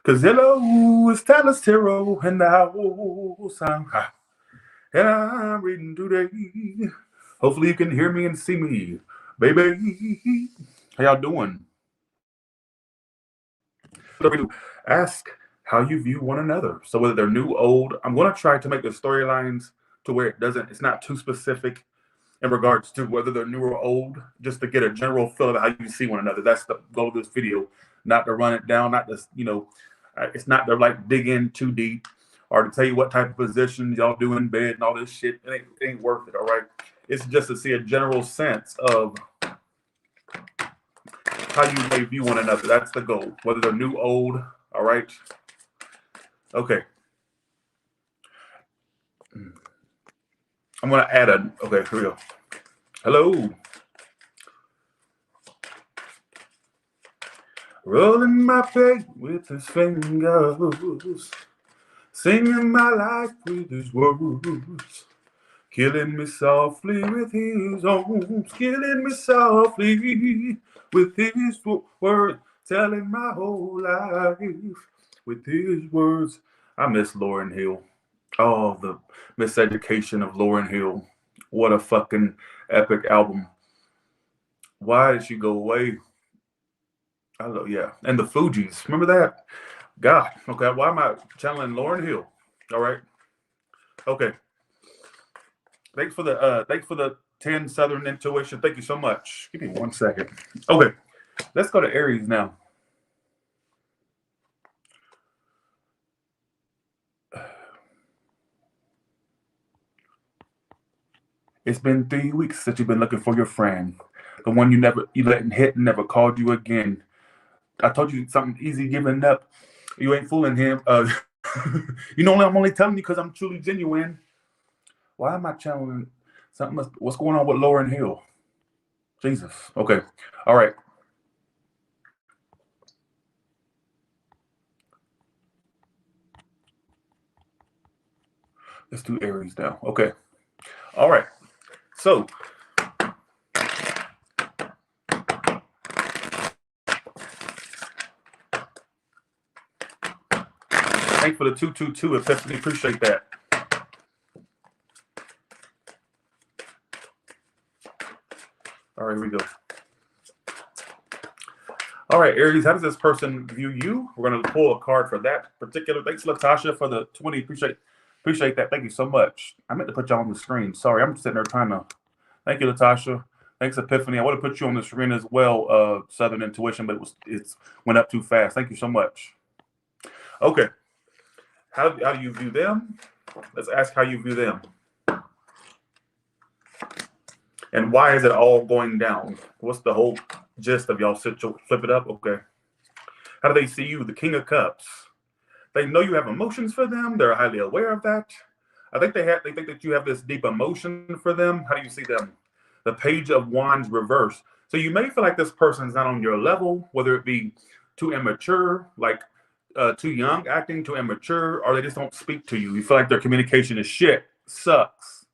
Cause hello, it's Taylor's Tarot and the house. And I'm reading today. Hopefully you can hear me and see me, baby. How y'all doing? Ask how you view one another. So whether they're new, old, I'm going to try to make the storylines to where it's not too specific in regards to whether they're new or old, just to get a general feel of how you see one another. That's the goal of this video, not to run it down, not to, it's not to like dig in too deep or to tell you what type of positions y'all do in bed and all this shit. It ain't worth it, all right? It's just to see a general sense of how you may view one another. That's the goal, whether they're new, old, all right? Okay. I'm going to add okay, here we go. Hello. Rolling my plate with his fingers, singing my life with his words, killing me softly with his arms, killing me softly with his words, telling my whole life with his words. I miss Lauryn Hill. Oh, the miseducation of Lauryn Hill. What a fucking epic album. Why did she go away? I love, yeah. And the Fugees. Remember that? God. Okay. Why am I channeling Lauryn Hill? All right. Okay. Thanks for the 10 Southern Intuition. Thank you so much. Give me 1 second. Okay. Let's go to Aries now. It's been 3 weeks since you've been looking for your friend. The one you let hit and never called you again. I told you something easy giving up. You ain't fooling him. I'm only telling you because I'm truly genuine. Why am I channeling something? What's going on with Lauryn Hill? Jesus. Okay. All right. Let's do Aries now. Okay. All right. So, thanks for the 222 Epiphany. Appreciate that. All right, here we go. All right, Aries, how does this person view you? We're going to pull a card for that particular. Thanks, Latasha, for the 20. Appreciate that. Thank you so much. I meant to put y'all on the screen. Sorry, I'm sitting there trying to. Thank you, Latasha. Thanks, Epiphany. I would have put you on the screen as well, Southern Intuition, but it went up too fast. Thank you so much. Okay. How do you view them? Let's ask how you view them. And why is it all going down? What's the whole gist of y'all situation? Flip it up. Okay. How do they see you? The King of Cups. They know you have emotions for them. They're highly aware of that. I think they think that you have this deep emotion for them. How do you see them? The Page of Wands reverse. So you may feel like this person's not on your level, whether it be too immature, like too young acting, too immature, or they just don't speak to you. You feel like their communication is shit. Sucks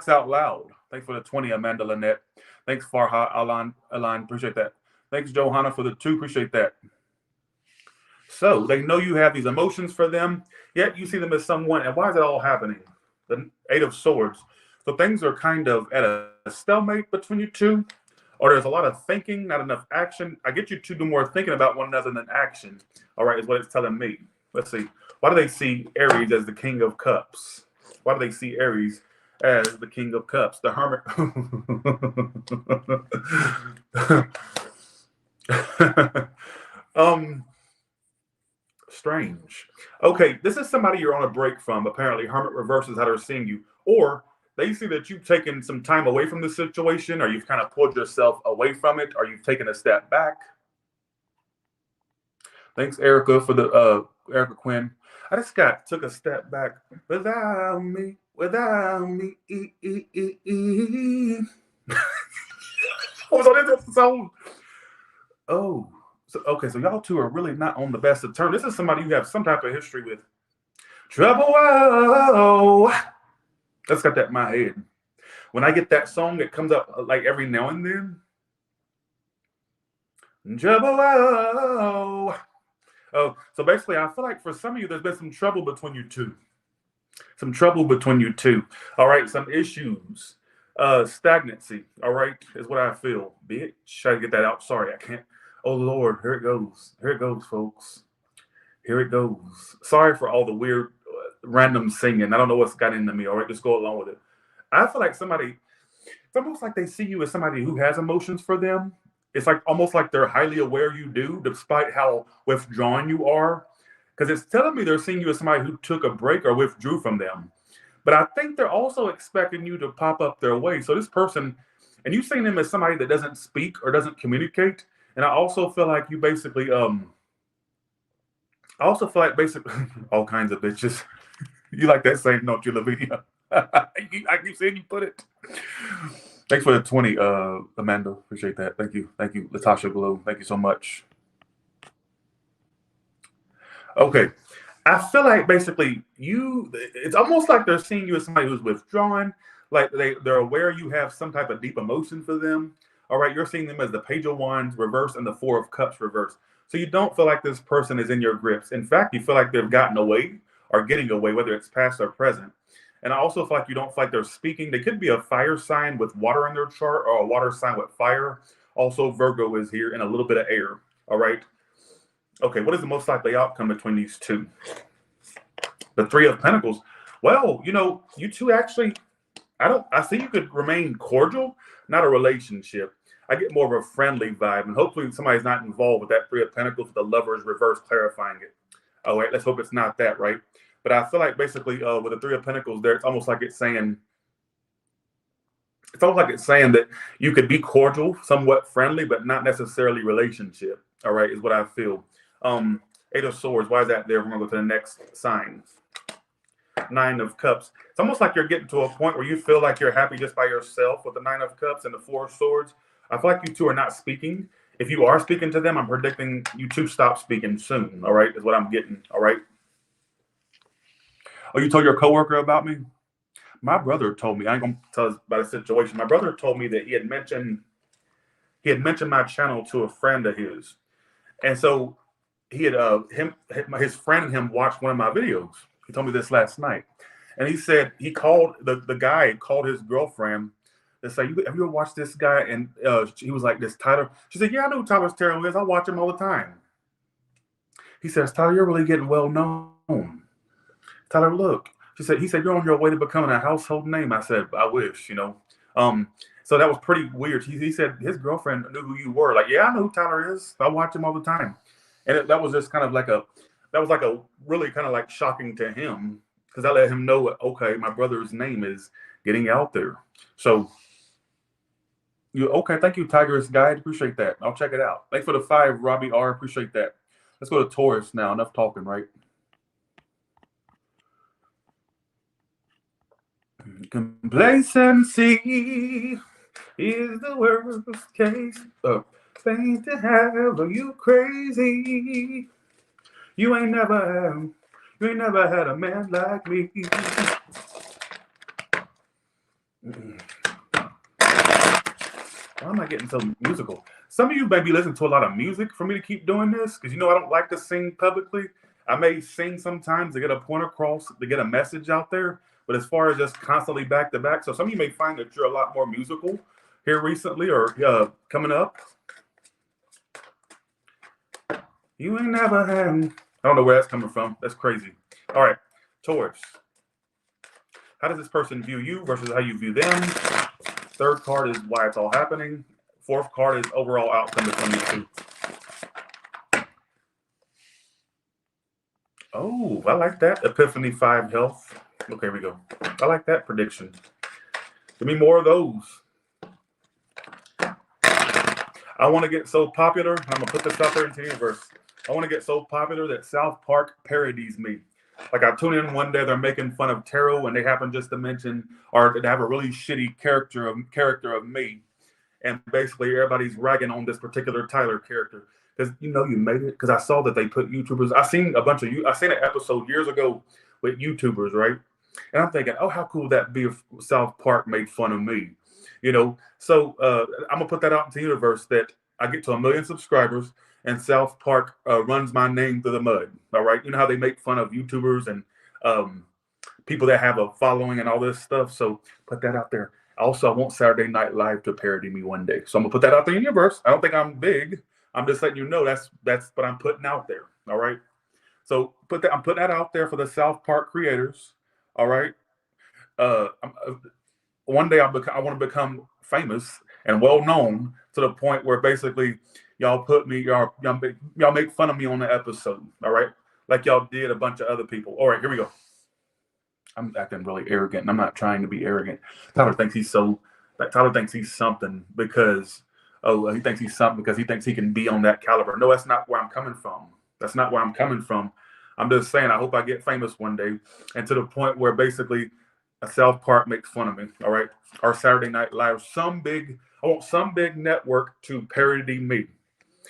out loud. Thanks for the 20, Amanda Lynette. Thanks, Farha Alan. Appreciate that. Thanks, Johanna, for the 2. Appreciate that. So they know you have these emotions for them, yet you see them as someone. And why is it all happening? The 8 of Swords. So things are kind of at a stalemate between you two, or there's a lot of thinking, not enough action. I get you to do more thinking about one another than action. All right, is what it's telling me. Let's see. Why do they see Aries as the King of Cups? Why do they see Aries as the King of Cups? The Hermit. Strange. Okay, this is somebody you're on a break from. Apparently, Hermit reverses how they're seeing you. Or they see that you've taken some time away from the situation, or you've kind of pulled yourself away from it, or you've taken a step back. Thanks, Erica, for the Erica Quinn. I just took a step back. Without me. What was on this episode? Oh. So y'all two are really not on the best of terms. This is somebody you have some type of history with. Trouble. Whoa. Let's got that in my head. When I get that song, it comes up like every now and then. Trouble. Whoa. Oh, so basically, I feel like for some of you, there's been some trouble between you two. Some trouble between you two. All right, some issues. Stagnancy. All right, is what I feel. Bitch, try to get that out. Sorry, I can't. Oh Lord, here it goes. Here it goes, folks. Here it goes. Sorry for all the weird, random singing. I don't know what's got into me. All right, just go along with it. I feel like somebody. It's almost like they see you as somebody who has emotions for them. It's like almost like they're highly aware you do, despite how withdrawn you are. Because it's telling me they're seeing you as somebody who took a break or withdrew from them. But I think they're also expecting you to pop up their way. So this person, and you've seen them as somebody that doesn't speak or doesn't communicate. And I also feel like you basically, I also feel like basically all kinds of bitches. You like that saying, don't you, Lavinia? I keep seeing you put it. Thanks for the 20, Amanda. Appreciate that. Thank you. Thank you, Latasha Glow. Thank you so much. Okay. I feel like basically it's almost like they're seeing you as somebody who's withdrawn, like they're aware you have some type of deep emotion for them. All right, you're seeing them as the Page of Wands reverse and the Four of Cups reverse. So you don't feel like this person is in your grips. In fact, you feel like they've gotten away or getting away, whether it's past or present. And I also feel like you don't feel like they're speaking. They could be a fire sign with water in their chart or a water sign with fire. Also, Virgo is here and a little bit of air. All right. Okay, what is the most likely outcome between these two? The Three of Pentacles. Well, you two actually, I see you could remain cordial, not a relationship. I get more of a friendly vibe, and hopefully somebody's not involved with that Three of Pentacles with the Lovers reverse clarifying it. All right, let's hope it's not that, right? But I feel like basically with the Three of Pentacles there, it's almost like it's saying that you could be cordial, somewhat friendly, but not necessarily relationship. All right, is what I feel. Eight of Swords, why is that there? We're going to go to the next sign. Nine of Cups. It's almost like you're getting to a point where you feel like you're happy just by yourself with the Nine of Cups and the Four of Swords. I feel like you two are not speaking. If you are speaking to them, I'm predicting you two stop speaking soon. All right, is what I'm getting. All right. Oh, you told your coworker about me? My brother told me. I ain't gonna tell us about a situation. My brother told me that he had mentioned my channel to a friend of his, and so he had his friend and him watched one of my videos. He told me this last night, and he said he called the guy called his girlfriend and said, "Have you ever watched this guy?" And he was like, "This Tyler." She said, "Yeah, I know who Tyler Terrell is. I watch him all the time." He says, "Tyler, you're really getting well known." Tyler, look. He said, "You're on your way to becoming a household name." I said, "I wish, So that was pretty weird. He said his girlfriend knew who you were. Like, yeah, I know who Tyler is. I watch him all the time. And that was just kind of like a really kind of like shocking to him because I let him know, okay, my brother's name is getting out there. So thank you, Tiger's Guide. Appreciate that. I'll check it out. Thanks for the 5, Robbie R. Appreciate that. Let's go to Taurus now. Enough talking, right? Complacency is the worst case of things to have. Are you crazy? You ain't never had a man like me. Why am I getting so musical? Some of you may be listening to a lot of music for me to keep doing this because I don't like to sing publicly. I may sing sometimes to get a point across, to get a message out there. But as far as just constantly back to back, so some of you may find that you're a lot more musical here recently or coming up. You ain't never had. I don't know where that's coming from. That's crazy. All right, Taurus. How does this person view you versus how you view them? Third card is why it's all happening. Fourth card is overall outcome between you two. Oh, I like that. Epiphany 5 health. Okay, here we go. I like that prediction. Give me more of those. I want to get so popular. I'm going to put this out there into the universe. I want to get so popular that South Park parodies me. Like I tune in one day, they're making fun of tarot, and they happen just to mention or to have a really shitty character of me. And basically everybody's ragging on this particular Tyler character. Because you made it. Because I saw that they put YouTubers. I seen an episode years ago with YouTubers, right? And I'm thinking, oh, how cool would that be if South Park made fun of me? So I'm gonna put that out into the universe that I get to 1 million subscribers, and South Park runs my name through the mud. All right. You know how they make fun of YouTubers and people that have a following and all this stuff. So put that out there. Also, I want Saturday Night Live to parody me one day. So I'm gonna put that out there in the universe. I don't think I'm big. I'm just letting you know that's what I'm putting out there. All right. So I'm putting that out there for the South Park creators. All right. One day I want to become famous and well known to the point where basically y'all make fun of me on the episode. All right. Like y'all did a bunch of other people. All right, here we go. I'm acting really arrogant, and I'm not trying to be arrogant. Tyler thinks he's something because he thinks he's something because he thinks he can be on that caliber. No, that's not where I'm coming from. That's not where I'm coming from. I'm just saying I hope I get famous one day, and to the point where basically a South Park makes fun of me. All right, or Saturday Night Live, I want some big network to parody me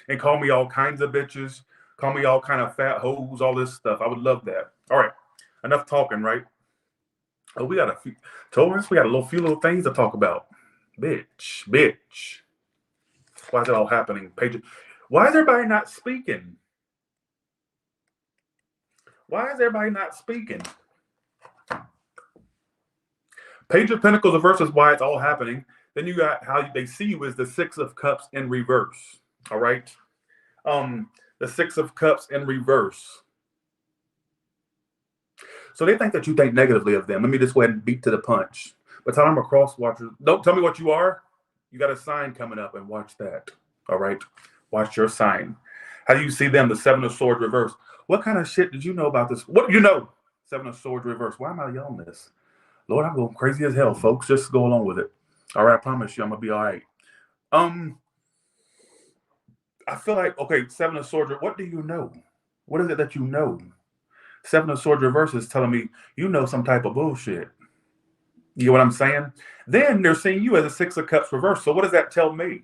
and call me all kinds of bitches, call me all kind of fat hoes, all this stuff. I would love that. All right, enough talking, right? Oh, we got a few Taurus. We got a few little things to talk about. Bitch. Why is it all happening? Why is everybody not speaking? Page of Pentacles versus why it's all happening. Then you got how they see you is the Six of Cups in reverse. All right. The Six of Cups in reverse. So they think that you think negatively of them. Let me just go ahead and beat to the punch. But tell them a cross watcher. Don't tell me what you are. You got a sign coming up and watch that. All right. Watch your sign. How do you see them? The Seven of Swords reverse. What kind of shit did you know about this? What do you know? Seven of Swords reverse. Why am I yelling this? Lord, I'm going crazy as hell, folks. Just go along with it. All right. I promise you I'm going to be all right. I feel like, okay, Seven of Swords. What do you know? What is it that you know? Seven of Swords reverse is telling me you know some type of bullshit. You know what I'm saying? Then they're seeing you as a Six of Cups reverse. So what does that tell me?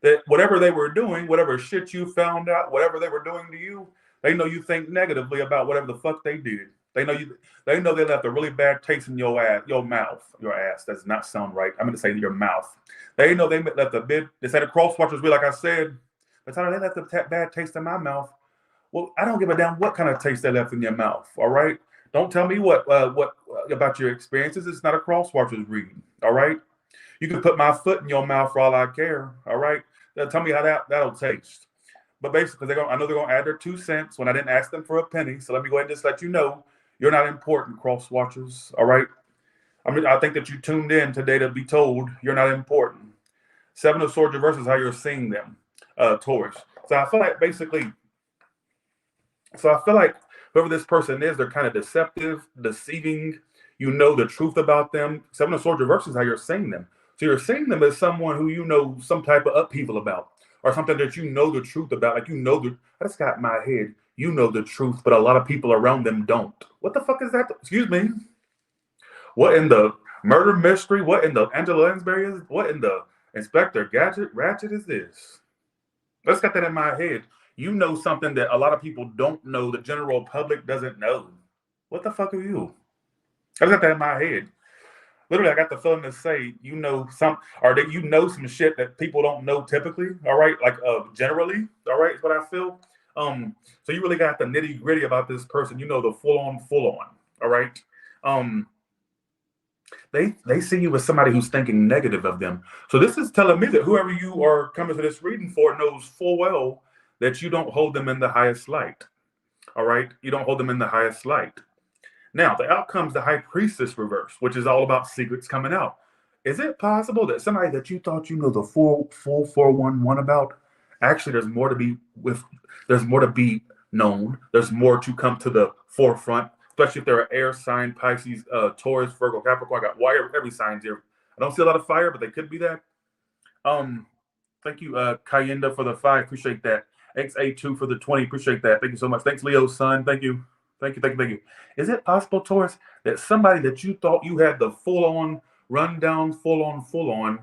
That whatever they were doing, whatever shit you found out, whatever they were doing to you, they know you think negatively about whatever the fuck they did. They know they left a really bad taste in your mouth. Your ass. That does not sound right. I'm gonna say your mouth. They know they left a bit. They said the cross watchers be like I said. That's how they left a bad taste in my mouth. Well, I don't give a damn what kind of taste they left in your mouth. All right. Don't tell me what about your experiences. It's not a cross watcher's reading. All right. You can put my foot in your mouth for all I care. All right. Tell me how that'll taste. But basically, I know they're gonna add their 2 cents when I didn't ask them for a penny. So let me go ahead and just let you know you're not important, cross watchers. All right. I think that you tuned in today to be told you're not important. Seven of Swords reverse is how you're seeing them, Taurus. So I feel like whoever this person is, they're kind of deceptive, deceiving. You know the truth about them. Seven of Swords reverse is how you're seeing them. So you're seeing them as someone who you know some type of upheaval about, or something that you know the truth about. Like I just got in my head. You know the truth, but a lot of people around them don't. What the fuck is that? Excuse me. What in the murder mystery? What in the Angela Lansbury is? What in the Inspector Ratchet is this? Let's get that in my head. You know something that a lot of people don't know. The general public doesn't know. What the fuck are you? I got that in my head. Literally, I got the feeling to say you know some shit that people don't know typically. All right, like generally. All right, is what I feel. So you really got the nitty gritty about this person. You know the full on. All right. They see you as somebody who's thinking negative of them. So this is telling me that whoever you are coming to this reading for knows full well that you don't hold them in the highest light. All right, you don't hold them in the highest light. Now the outcome's the High Priestess reverse, which is all about secrets coming out. Is it possible that somebody that you thought you know the full 411 about, actually there's more to be known. There's more to come to the forefront, especially if they're an air sign, Pisces, Taurus, Virgo, Capricorn. I got every sign here. I don't see a lot of fire, but they could be that. Thank you, Kayenda, for the 5. Appreciate that. XA2 for the 20. Appreciate that. Thank you so much. Thanks, Leo's son. Thank you. Is it possible, Taurus, that somebody that you thought you had the full-on rundown, full-on,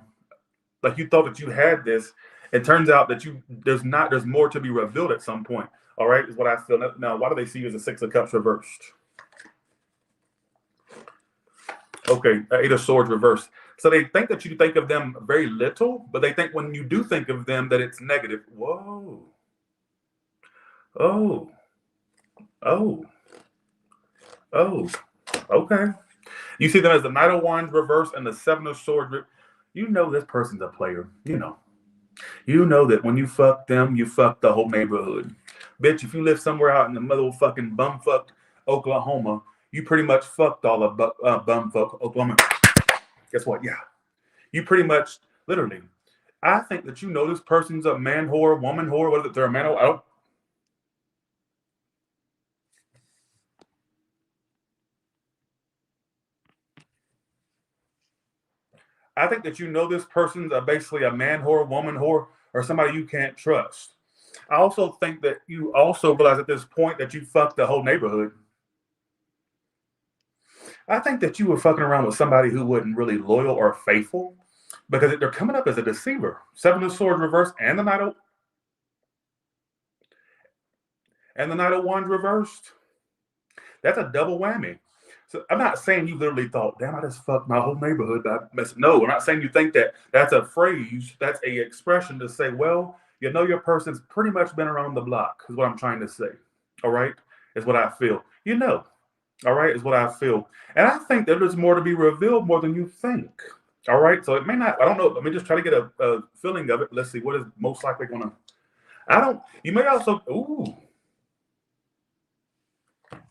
like you thought that you had this, it turns out that there's more to be revealed at some point. All right, is what I feel. Now, why do they see you as a Six of Cups reversed? Okay, Eight of Swords reversed. So they think that you think of them very little, but they think when you do think of them that it's negative. Whoa. Oh. Oh. Oh. Okay. You see them as the Knight of Wands reverse and the Seven of Swords. You know this person's a player. You know. You know that when you fuck them, you fuck the whole neighborhood. Bitch, if you live somewhere out in the middle of fucking bumfuck Oklahoma, you pretty much fucked all of bumfuck Oklahoma. Guess what? Yeah. You pretty much, literally. I think that you know this person's a man whore, woman whore, whether they're a man or I don't. I think that you know this person's basically a man whore, woman whore, or somebody you can't trust. I also think that you also realize at this point that you fucked the whole neighborhood. I think that you were fucking around with somebody who wasn't really loyal or faithful because they're coming up as a deceiver. Seven of Swords reversed and the Knight of Wands reversed. That's a double whammy. So I'm not saying you literally thought, damn, I just fucked my whole neighborhood. No, I'm not saying you think that. That's a phrase, that's a expression to say, well, you know your person's pretty much been around the block, is what I'm trying to say. All right? Is what I feel. You know. All right? Is what I feel. And I think that there's more to be revealed more than you think. All right? So it may not, I don't know. Let me just try to get a feeling of it. Let's see what is most likely going to, you may also,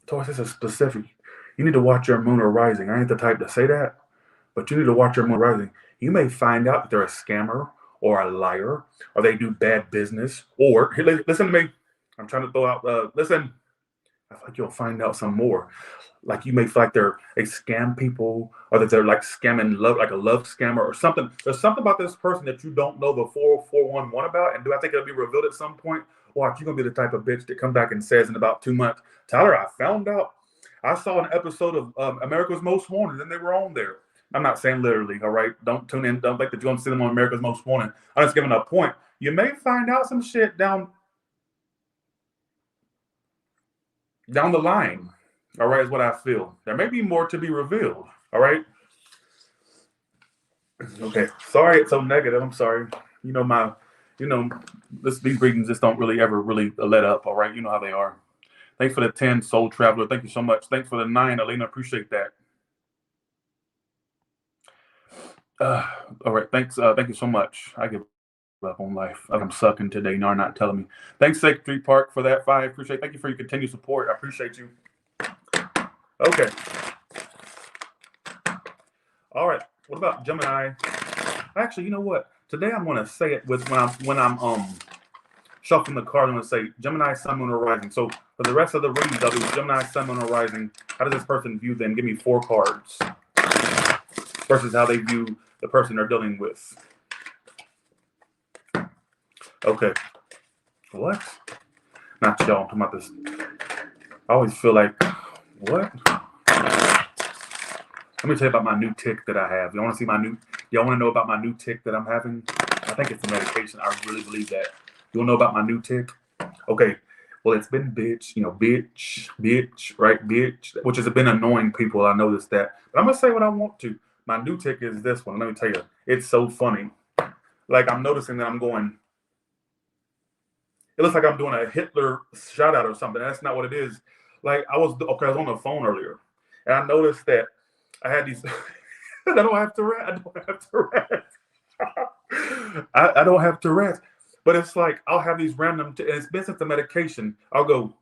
Taurus, this is specific. You need to watch your moon or rising. I ain't the type to say that, but you need to watch your moon rising. You may find out that they're a scammer or a liar, or they do bad business, or, here, listen to me. I'm trying to throw out, listen. I feel like you'll find out some more. Like you may feel like they scam people, or that they're like scamming love, like a love scammer or something. There's something about this person that you don't know the 411 about. And do I think it'll be revealed at some point? Watch, you're going to be the type of bitch that come back and says in about 2 months, Tyler, I found out. I saw an episode of America's Most Wanted, and they were on there. I'm not saying literally, all right? Don't tune in. Don't think that you're going to see them on America's Most Wanted. I'm just giving a point. You may find out some shit down the line, all right, is what I feel. There may be more to be revealed, all right? Okay, sorry it's so negative. I'm sorry. These readings just don't really ever really let up, all right? You know how they are. Thanks for the 10, Soul Traveler. Thank you so much. Thanks for the 9, Elena. Appreciate that. All right, thanks. Thank you so much. I give up on life. I'm sucking today. No, not telling me. Thanks, Secretary Park, for that 5. Appreciate. Thank you for your continued support. I appreciate you. Okay. All right. What about Gemini? Actually, you know what? Today I'm going to say it with when I'm shuffling the card. I'm going to say Gemini, Sun, Moon, or Rising. So for the rest of the readings, I'll do Gemini, Sun, Moon, or Rising. How does this person view them? Give me 4 cards versus how they view the person they're dealing with. Okay. What? Not y'all. I'm talking about this. I always feel like, what? Let me tell you about my new tick that I have. Y'all want to see my new? Y'all want to know about my new tick that I'm having? I think it's the medication. I really believe that. You want to know about my new tick? Okay. Well, it's been bitch, right? Bitch, which has been annoying people. I noticed that. But I'm going to say what I want to. My new tick is this one. Let me tell you. It's so funny. Like, I'm noticing that I'm going, it looks like I'm doing a Hitler shout out or something. That's not what it is. Like, I was on the phone earlier, and I noticed that I had these, I don't have Tourette's. I don't have Tourette's. But it's like, I'll have these random, and it's been since the medication. I'll go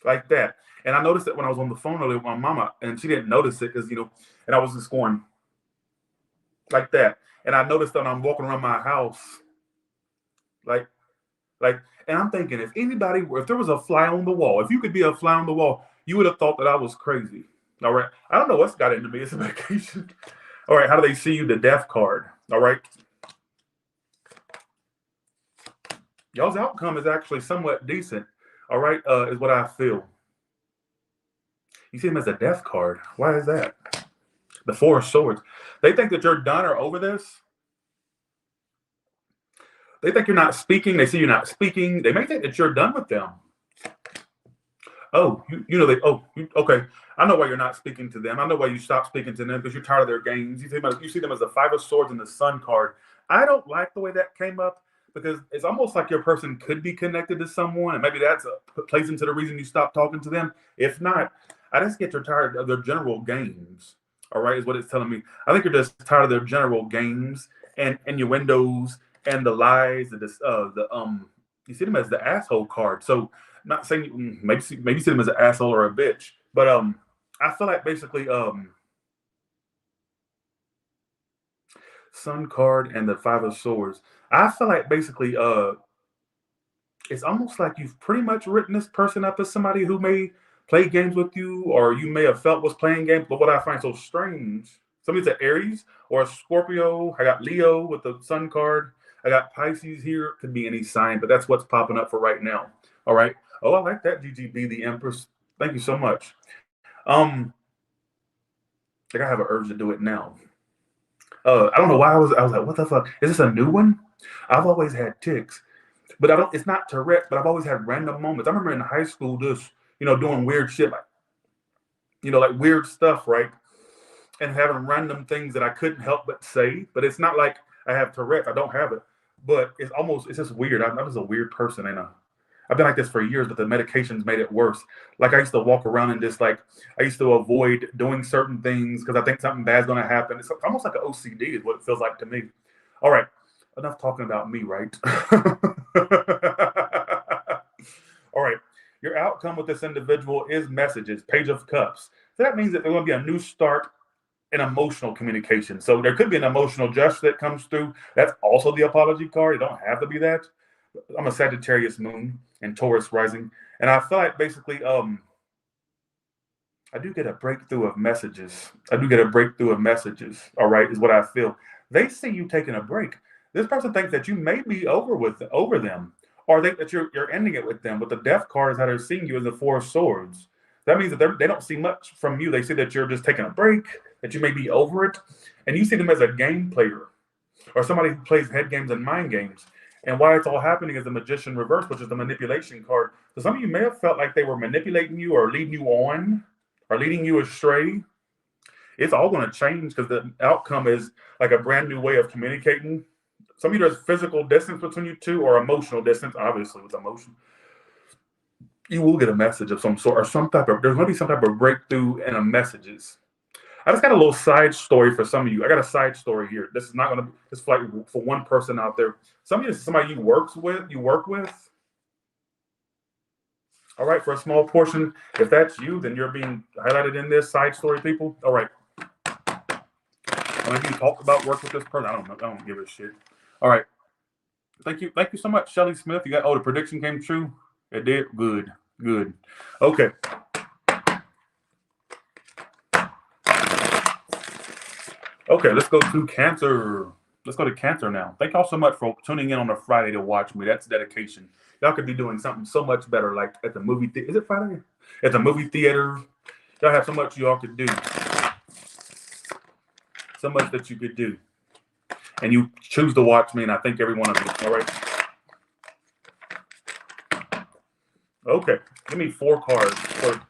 like that. And I noticed that when I was on the phone earlier with my mama, and she didn't notice it because, and I was just going like that. And I noticed that I'm walking around my house, like, and I'm thinking, if there was a fly on the wall, if you could be a fly on the wall, you would have thought that I was crazy. All right. I don't know what's got into me. It's a medication. All right. How do they see you? The death card. All right. Y'all's outcome is actually somewhat decent. All right. Is what I feel. You see him as a death card. Why is that? The 4 of Swords. They think that you're done or over this. They think you're not speaking. They see you're not speaking. They may think that you're done with them. Oh, okay. I know why you're not speaking to them. I know why you stopped speaking to them, because you're tired of their games. You see them as the Five of Swords and the Sun card. I don't like the way that came up, because it's almost like your person could be connected to someone, and maybe that's plays into the reason you stopped talking to them. If not, I just get you're tired of their general games. All right, is what it's telling me. I think you're just tired of their general games and innuendos and the lies and You see them as the asshole card. So, not saying maybe see them as an asshole or a bitch, but I feel like basically Sun card and the Five of Swords. I feel like basically it's almost like you've pretty much written this person up as somebody who may play games with you, or you may have felt was playing games. But what I find so strange, somebody's an Aries or a Scorpio. I got Leo with the Sun card. I got Pisces here. Could be any sign, but that's what's popping up for right now. All right. Oh, I like that, GGB, the Empress. Thank you so much. I think I have an urge to do it now. I don't know why I was like, what the fuck? Is this a new one? I've always had tics, but I don't. It's not Tourette, but I've always had random moments. I remember in high school, just doing weird shit, like like weird stuff, right? And having random things that I couldn't help but say. But it's not like I have Tourette. I don't have it, but it's just weird. I'm just a weird person, and I've been like this for years, but the medications made it worse. Like I used to walk around and just like I used to avoid doing certain things because I think something bad's going to happen. It's almost like an OCD is what it feels like to me. All right, enough talking about me, right? All right, your outcome with this individual is messages, Page of Cups. So that means that there's going to be a new start in emotional communication. So there could be an emotional gesture that comes through. That's also the apology card. It don't have to be that. I'm a Sagittarius moon and Taurus rising, and I feel like basically I do get a breakthrough of messages. All right, is what I feel. They see you taking a break. This person thinks that you may be over them, or that you're ending it with them. But the Death card is how they're seeing you as the Four of Swords. That means that they don't see much from you. They see that you're just taking a break, that you may be over it, and you see them as a game player or somebody who plays head games and mind games. And why it's all happening is the Magician reverse, which is the manipulation card. So some of you may have felt like they were manipulating you or leading you on or leading you astray. It's all going to change because the outcome is like a brand new way of communicating. Some of you, there's physical distance between you two or emotional distance, obviously with emotion. You will get a message of some sort or there's going to be some type of breakthrough in the messages. I just got a little side story for some of you. I got a side story here. This is not going to be just like for one person out there. Some of you, this is somebody you work with. All right, for a small portion. If that's you, then you're being highlighted in this side story, people. All right. Maybe you talked about work with this person. I don't know. I don't give a shit. All right. Thank you so much, Shelly Smith. The prediction came true. It did. Good. Okay. Okay, let's go to Cancer. Let's go to Cancer now. Thank y'all so much for tuning in on a Friday to watch me. That's dedication. Y'all could be doing something so much better, like at the movie theater. Is it Friday? At the movie theater. Y'all have so much y'all could do. So much that you could do. And you choose to watch me, and I thank every one of you. All right. Okay. Give me 4 cards for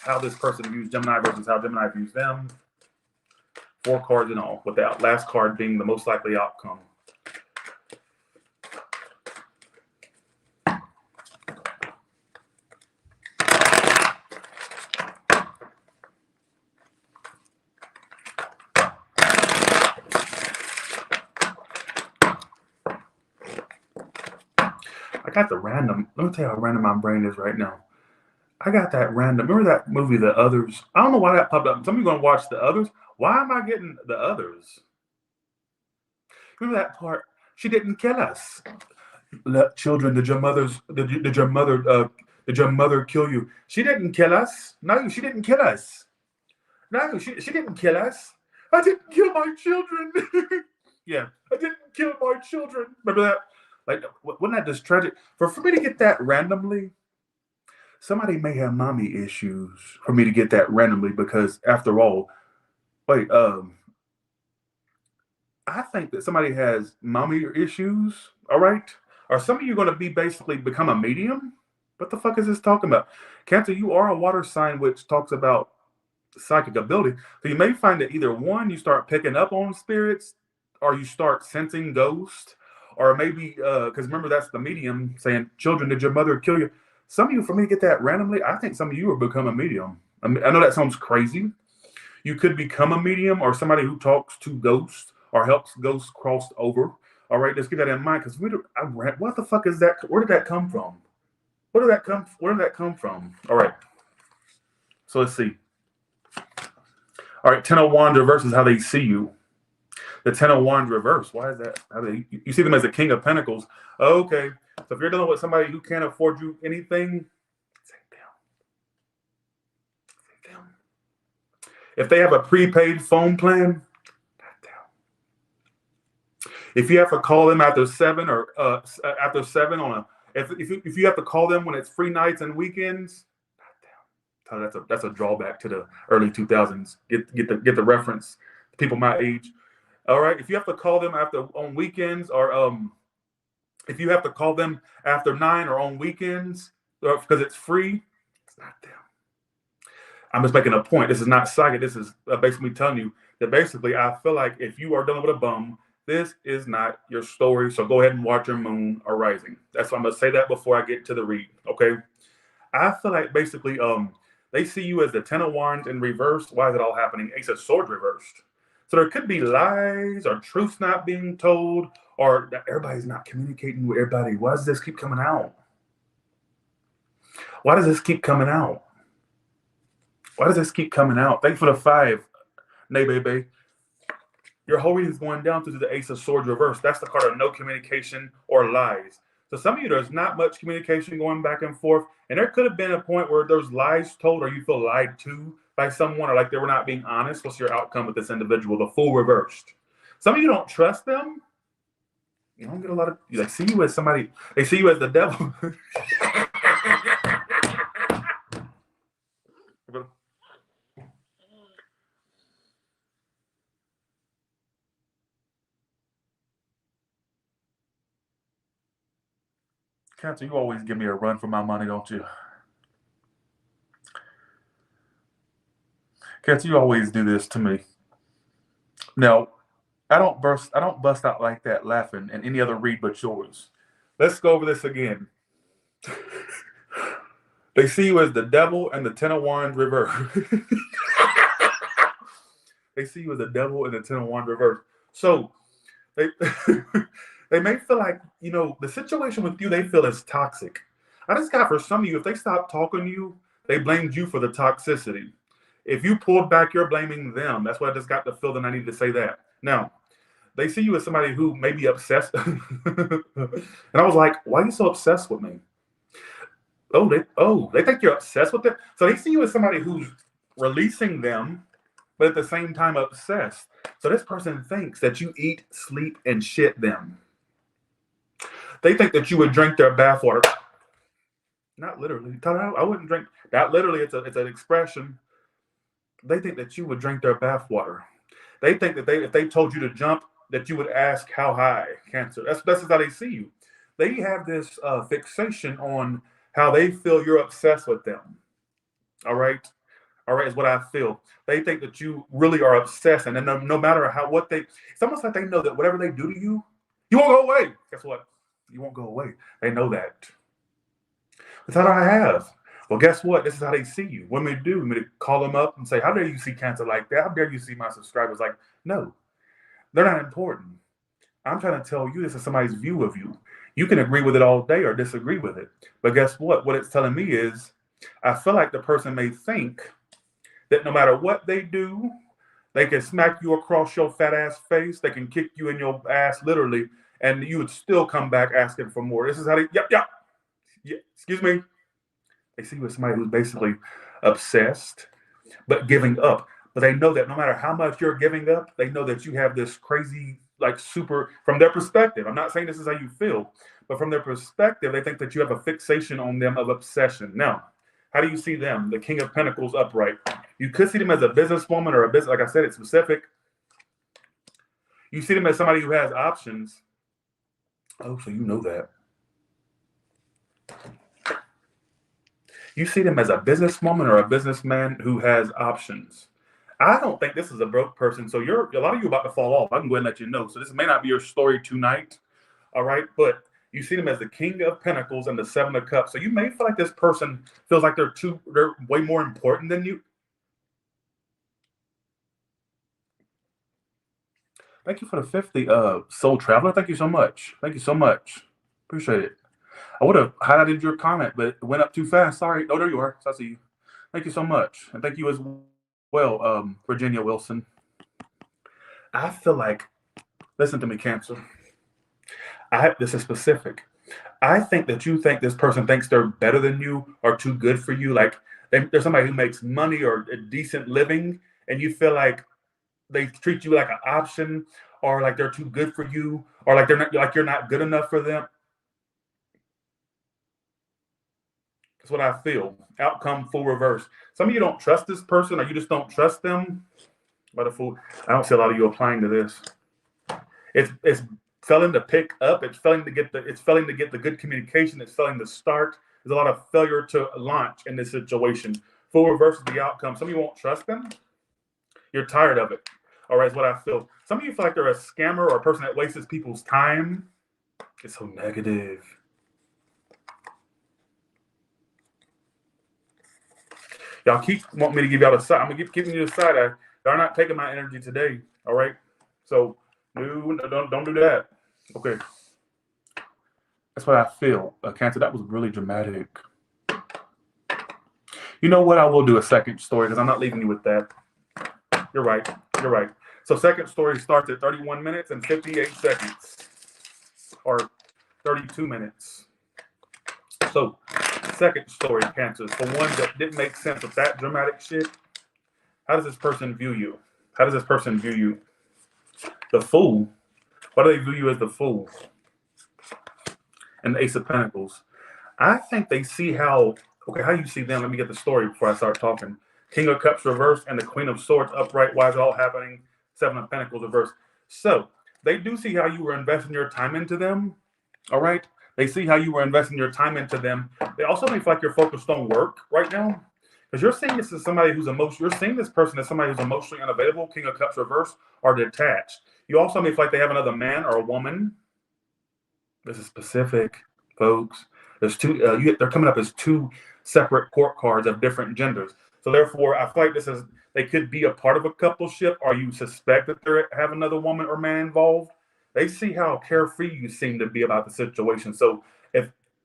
how this person views Gemini versus how Gemini views them. 4 cards in all, with the last card being the most likely outcome. I got the random. Let me tell you how random my brain is right now. I got that random. Remember that movie, The Others? I don't know why that popped up. Some of you going to watch The Others. Why am I getting The Others? Remember that part? She didn't kill us. Children, did your mother kill you? She didn't kill us. No, she didn't kill us. No, she didn't kill us. I didn't kill my children. Yeah, I didn't kill my children. Remember that? Like, wasn't that just tragic? For me to get that randomly, somebody may have mommy issues for me to get that randomly, because after all, I think that somebody has mommy issues, all right? Are some of you going to basically become a medium? What the fuck is this talking about? Cancer, you are a water sign, which talks about psychic ability. So you may find that either one, you start picking up on spirits, or you start sensing ghosts, or maybe because remember that's the medium saying, "Children, did your mother kill you?" Some of you, for me to get that randomly, I think some of you will become a medium. I mean, I know that sounds crazy. You could become a medium or somebody who talks to ghosts or helps ghosts cross over. All right, let's keep that in mind because what the fuck is that? Where did that come from? Where did that come? Where did that come from? All right. So let's see. All right, Ten of Wands reverse is how they see you. The Ten of Wands reverse. Why is that? You see them as the King of Pentacles. Okay. So if you're dealing with somebody who can't afford you anything, take them. If they have a prepaid phone plan, if you have to call them after 7 or after 7 on a, if you have to call them when it's free nights and weekends, that's a drawback to the early 2000s. Get the reference. People my age. All right. If you have to call them on weekends, or if you have to call them after 9 or on weekends, because it's free, it's not them. I'm just making a point. This is not psychic. This is basically telling you that basically I feel like if you are dealing with a bum, this is not your story. So go ahead and watch your moon or rising. That's why I'm gonna say that before I get to the read. Okay. I feel like basically they see you as the Ten of Wands in reverse. Why is it all happening? Ace of Swords reversed. So there could be lies or truths not being told, or that everybody's not communicating with everybody. Why does this keep coming out? Why does this keep coming out? Why does this keep coming out? Thank you for the 5, Nay baby. Your whole reading is going down to the Ace of Swords reverse. That's the card of no communication or lies. So some of you, there's not much communication going back and forth. And there could have been a point where there's lies told or you feel lied to by someone, or like they were not being honest. What's your outcome with this individual? The Fool reversed. Some of you don't trust them. You don't get a lot of, they see you as somebody, they see you as the devil. Cancer, you always give me a run for my money, don't you? Cancer, you always do this to me. Now, I don't bust out like that laughing in any other read but yours. Let's go over this again. They see you as the devil and the Ten of Wands reverse. They see you as the devil and the Ten of Wands reverse. So they they may feel like, the situation with you, they feel is toxic. I just got for some of you, if they stop talking to you, they blamed you for the toxicity. If you pulled back, you're blaming them. That's why I just got the feeling I need to say that. Now, they see you as somebody who may be obsessed. And I was like, why are you so obsessed with me? They think you're obsessed with it. So they see you as somebody who's releasing them, but at the same time obsessed. So this person thinks that you eat, sleep, and shit them. They think that you would drink their bathwater. Not literally. I wouldn't drink that literally. It's an expression. They think that you would drink their bathwater. They think that if they told you to jump, that you would ask how high. Cancer. That's how they see you. They have this fixation on how they feel you're obsessed with them. All right, is what I feel. They think that you really are obsessed, and then no matter it's almost like they know that whatever they do to you, you won't go away. Guess what? You won't go away. They know that. That's all I have. Well, guess what? This is how they see you. When we do, we call them up and say, how dare you see Cancer like that? How dare you see my subscribers like, no, they're not important. I'm trying to tell you, this is somebody's view of you. You can agree with it all day or disagree with it. But guess what? What it's telling me is, I feel like the person may think that no matter what they do, they can smack you across your fat ass face. They can kick you in your ass, literally, and you would still come back asking for more. This is how they, yeah, excuse me. They see you as somebody who's basically obsessed, but giving up. But they know that no matter how much you're giving up, they know that you have this crazy, from their perspective. I'm not saying this is how you feel, but from their perspective, they think that you have a fixation on them of obsession. Now, how do you see them? The King of Pentacles upright. You could see them as a businesswoman or a business. Like I said, it's specific. You see them as somebody who has options. Oh, so you know that. You see them as a businesswoman or a businessman who has options. I don't think this is a broke person. So a lot of you about to fall off. I can go ahead and let you know. So this may not be your story tonight. All right. But you see them as the King of Pentacles and the Seven of Cups. So you may feel like this person feels like they're way more important than you. Thank you for the 50, Soul Traveler. Thank you so much. Thank you so much. Appreciate it. I would have highlighted your comment, but it went up too fast. Sorry. Oh, there you are. So I see you. Thank you so much. And thank you as well, Virginia Wilson. I feel like, listen to me, Cancer. This is specific. I think that you think this person thinks they're better than you or too good for you. Like there's somebody who makes money or a decent living, and you feel like they treat you like an option, or like they're too good for you, or like you're not good enough for them. That's what I feel. Outcome full reverse. Some of you don't trust this person, or you just don't trust them. But I don't see a lot of you applying to this. It's failing to pick up. It's failing to get the good communication. It's failing to start. There's a lot of failure to launch in this situation. Full reverse is the outcome. Some of you won't trust them. You're tired of it. All right, is what I feel. Some of you feel like they're a scammer or a person that wastes people's time. It's so negative. Y'all keep wanting me to give y'all a side. I'm gonna keep giving you a side eye. Y'all are not taking my energy today. All right. So no, don't do that. Okay. That's what I feel. Cancer, that was really dramatic. You know what? I will do a second story because I'm not leaving you with that. You're right. You're right. So second story starts at 31 minutes and 58 seconds. Or 32 minutes. So second story, Cancer. For one that didn't make sense with that dramatic shit. How does this person view you? How does this person view you? The Fool. Why do they view you as the Fool? And the Ace of Pentacles. I think they see how you see them. Let me get the story before I start talking. King of Cups reversed and the Queen of Swords upright. Why is it all happening? Seven of Pentacles reversed. So they do see how you were investing your time into them. All right. They see how you were investing your time into them. They also may feel like you're focused on work right now. Because you're seeing this as somebody who's you're seeing this person as somebody who's emotionally unavailable, King of Cups reversed, or detached. You also may feel like they have another man or a woman. This is specific, folks. There's two. They're coming up as two separate court cards of different genders. So therefore, I feel like they could be a part of a coupleship, or you suspect that they have another woman or man involved. They see how carefree you seem to be about the situation. So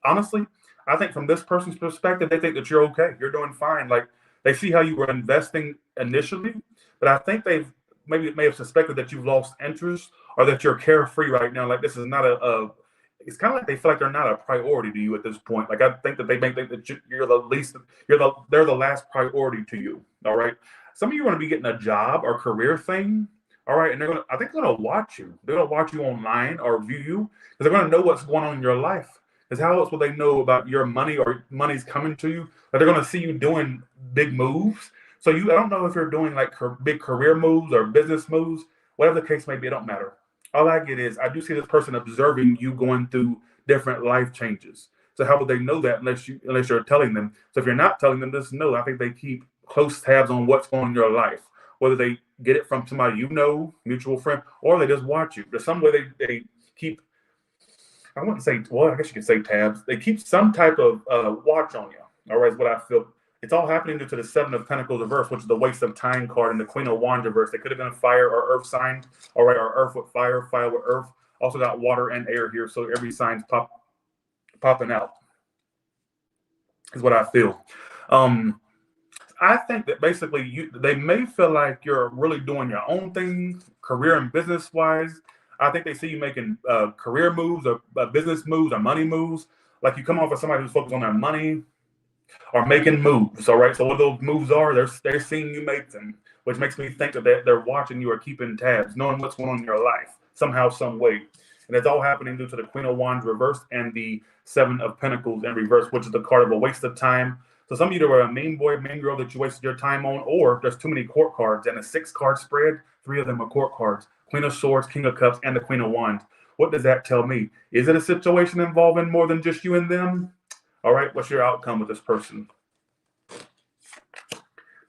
honestly, I think from this person's perspective, they think that you're okay. You're doing fine. Like they see how you were investing initially, but I think they may have suspected that you've lost interest or that you're carefree right now. Like this is not it's kind of like they feel like they're not a priority to you at this point. Like I think that they may think that they're the last priority to you. All right. Some of you are going to be getting a job or career thing. All right. And I think they're going to watch you. They're going to watch you online or view you because they're going to know what's going on in your life. Because how else will they know about your money or money's coming to you? But they're going to see you doing big moves. So I don't know if you're doing like big career moves or business moves, whatever the case may be, it don't matter. All I get is I do see this person observing you going through different life changes. So how would they know that unless you're telling them? So if you're not telling them, just know I think they keep close tabs on what's going on in your life. Whether they get it from somebody you know, mutual friend, or they just watch you. There's some way they keep, I wouldn't say, well, I guess you could say tabs. They keep some type of watch on you. All right, is what I feel. It's all happening due to the Seven of Pentacles reverse, which is the waste of time card, and the Queen of Wands reverse. They could have been a fire or earth sign. All right, or earth with fire, fire with earth. Also got water and air here, so every sign's popping out. Is what I feel. I think that basically they may feel like you're really doing your own thing, career and business wise. I think they see you making career moves or business moves or money moves. Like you come off as somebody who's focused on their money or making moves. All right. So what those moves are, they're seeing you make them, which makes me think that they're watching you or keeping tabs, knowing what's going on in your life somehow, some way. And it's all happening due to the Queen of Wands reversed and the Seven of Pentacles in reverse, which is the card of a waste of time. So some of you were a mean boy, mean girl that you wasted your time on, or there's too many court cards and a 6-card spread. 3 of them are court cards: Queen of Swords, King of Cups, and the Queen of Wands. What does that tell me? Is it a situation involving more than just you and them? All right, what's your outcome with this person?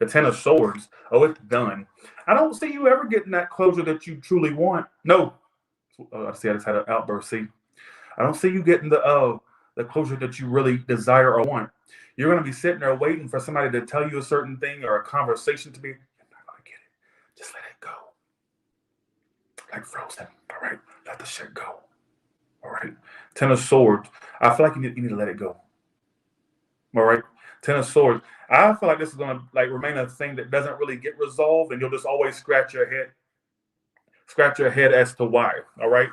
The Ten of Swords. Oh, it's done. I don't see you ever getting that closure that you truly want. No. I see. I just had an outburst. See, I don't see you getting the closure that you really desire or want. You're going to be sitting there waiting for somebody to tell you a certain thing or a conversation to be. You're not going to get it. Just let it go. Like Frozen. All right. Let the shit go. All right. Ten of Swords. I feel like you need to let it go. All right. Ten of Swords. I feel like this is going to like remain a thing that doesn't really get resolved, and you'll just always scratch your head as to why. All right.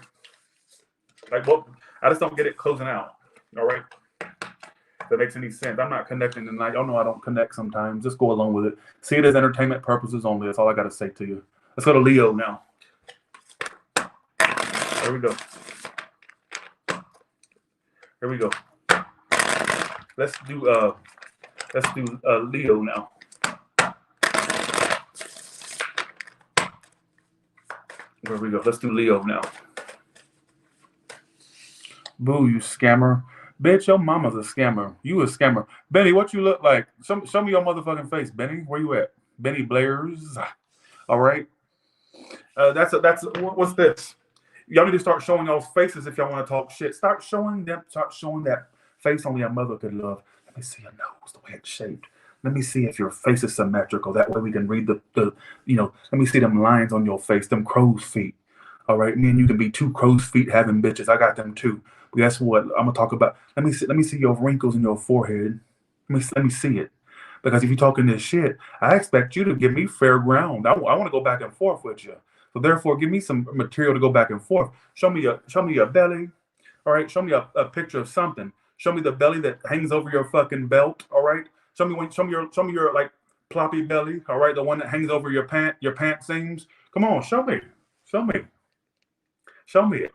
Like, well, I just don't get it closing out. All right. If that makes any sense. I'm not connecting tonight. Y'all know I don't connect sometimes. Just go along with it. See it as entertainment purposes only. That's all I got to say to you. Let's go to Leo now. Here we go. Here we go. Let's do Leo now. There we go. Let's do Leo now. Boo, you scammer. Bitch, your mama's a scammer. You a scammer. Benny, what you look like? Show me your motherfucking face, Benny. Where you at? Benny Blair's. All right. That's what's this? Y'all need to start showing y'all faces if y'all want to talk shit. Start showing that face only a mother could love. Let me see your nose, the way it's shaped. Let me see if your face is symmetrical. That way we can read the let me see them lines on your face, them crow's feet. All right, me and you can be two crow's feet having bitches. I got them too. But guess what? I'm gonna talk about. Let me see your wrinkles in your forehead. Let me see it. Because if you're talking this shit, I expect you to give me fair ground. I want to go back and forth with you. So therefore, give me some material to go back and forth. Show me your belly. All right. Show me a picture of something. Show me the belly that hangs over your fucking belt. All right. Show me your like ploppy belly. All right. The one that hangs over your pant seams. Come on. Show me it.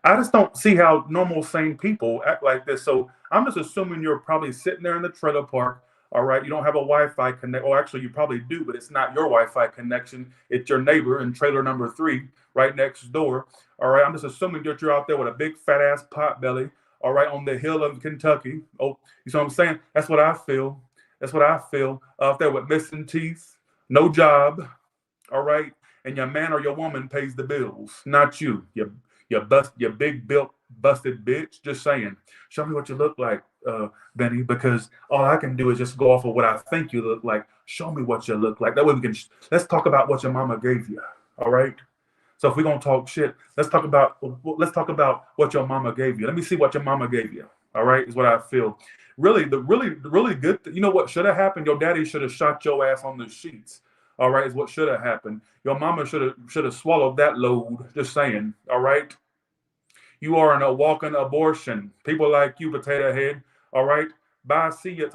I just don't see how normal, sane people act like this. So I'm just assuming you're probably sitting there in the trailer park. All right, you don't have a Wi-Fi connect. Or actually, you probably do, but it's not your Wi-Fi connection. It's your neighbor in trailer number 3, right next door. All right, I'm just assuming that you're out there with a big fat ass pot belly. All right, on the hill of Kentucky. Oh, you see what I'm saying? That's what I feel. Out there with missing teeth, no job. All right, and your man or your woman pays the bills, not you. You big built busted bitch. Just saying. Show me what you look like, Benny, because all I can do is just go off of what I think you look like. Show me what you look like. That way we can. Let's talk about what your mama gave you. All right. So if we're gonna talk shit, let's talk about what your mama gave you. Let me see what your mama gave you. All right, is what I feel. Really, the really good. You know what should have happened? Your daddy should have shot your ass on the sheets. All right, is what should have happened. Your mama should have swallowed that load. Just saying. All right. You are a walking abortion. People like you, potato head. All right. Bye. See you.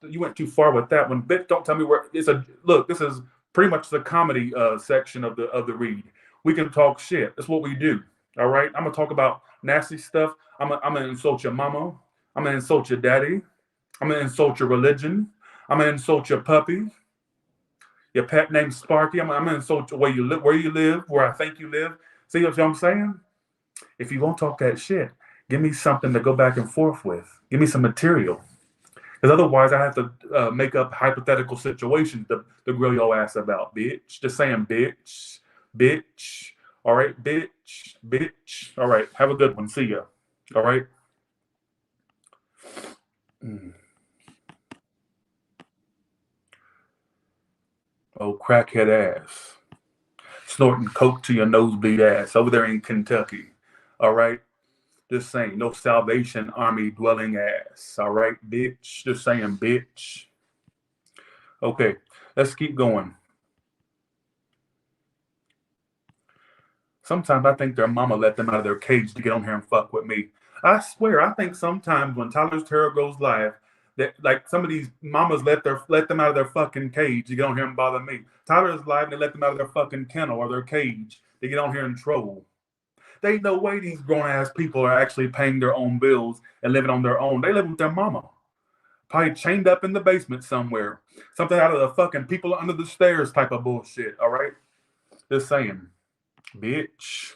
You went too far with that one. Bitch, don't tell me where it's a look. This is pretty much the comedy section of the read. We can talk shit. That's what we do. All right. I'm gonna talk about nasty stuff. I'm gonna insult your mama. I'm gonna insult your daddy. I'm gonna insult your religion. I'm gonna insult your puppy. Your pet named Sparky. I'm gonna insult where you live, where I think you live. See what I'm saying? If you won't talk that shit, give me something to go back and forth with. Give me some material. Because otherwise, I have to make up hypothetical situations to grill your ass about, bitch. Just saying, bitch. All right, bitch. All right, have a good one. See ya. All right. Oh, crackhead ass. Snorting coke to your nosebleed ass over there in Kentucky. All right. Just saying, no Salvation Army dwelling ass. All right, bitch. Just saying, bitch. Okay, let's keep going. Sometimes I think their mama let them out of their cage to get on here and fuck with me. I swear, I think sometimes when Tyler's Tarot goes live, that like some of these mamas let them out of their fucking cage to get on here and bother me. Tyler's live and they let them out of their fucking kennel or their cage to get on here and troll. There ain't no way these grown-ass people are actually paying their own bills and living on their own. They live with their mama. Probably chained up in the basement somewhere. Something out of the fucking people under the stairs type of bullshit, all right? Just saying. Bitch.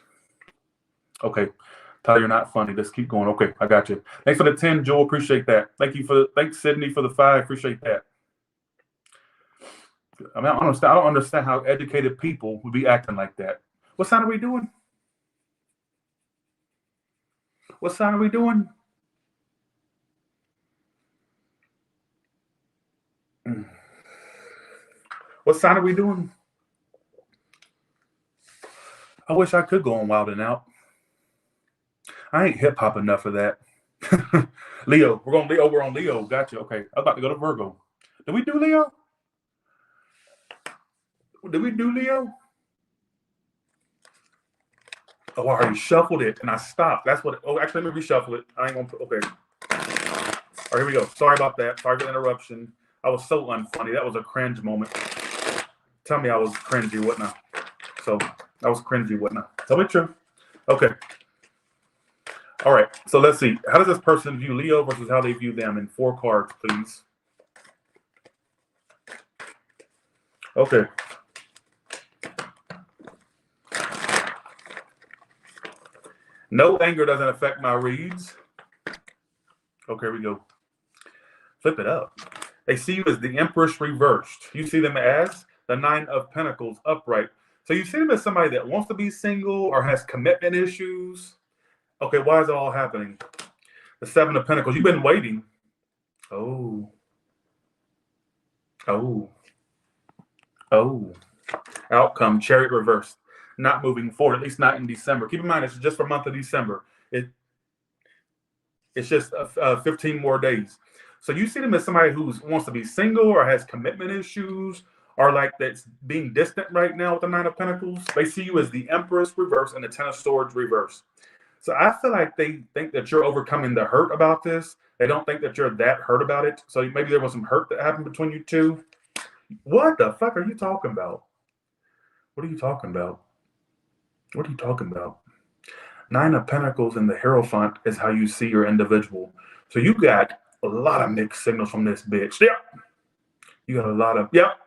Okay. Tyler, you're not funny. Let's keep going. Okay, I got you. Thanks for the 10, Joel. Appreciate that. Thanks, Sydney, for the 5. Appreciate that. I mean, I don't understand how educated people would be acting like that. What sign are we doing? What sign are we doing? What sign are we doing? I wish I could go on Wild and Out. I ain't hip hop enough for that. Leo, we're going Leo. We're on Leo. Gotcha. Okay, I'm about to go to Virgo. Did we do Leo? Did we do Leo? Oh, I already shuffled it and I stopped. That's what. Oh, actually, let me reshuffle it. I ain't gonna. Okay. All right, here we go. Sorry about that. Sorry for the interruption. I was so unfunny. That was a cringe moment. Tell me I was cringy, whatnot. So I was cringy, whatnot. Tell me the truth. Okay. All right. So let's see. How does this person view Leo versus how they view them in 4 cards, please? Okay. No anger doesn't affect my reads. Okay, here we go. Flip it up. They see you as the Empress reversed. You see them as the 9 of Pentacles upright. So you see them as somebody that wants to be single or has commitment issues. Okay, why is it all happening? The 7 of Pentacles. You've been waiting. Oh. Outcome, Chariot reversed. Not moving forward, at least not in December. Keep in mind, it's just for the month of December. It's just 15 more days. So you see them as somebody who wants to be single or has commitment issues or like that's being distant right now with the 9 of Pentacles. They see you as the Empress reverse and the 10 of Swords reverse. So I feel like they think that you're overcoming the hurt about this. They don't think that you're that hurt about it. So maybe there was some hurt that happened between you two. What the fuck are you talking about? What are you talking about? What are you talking about? 9 of Pentacles and the Hierophant is how you see your individual. So you got a lot of mixed signals from this bitch. Yep. You got a lot of, yep.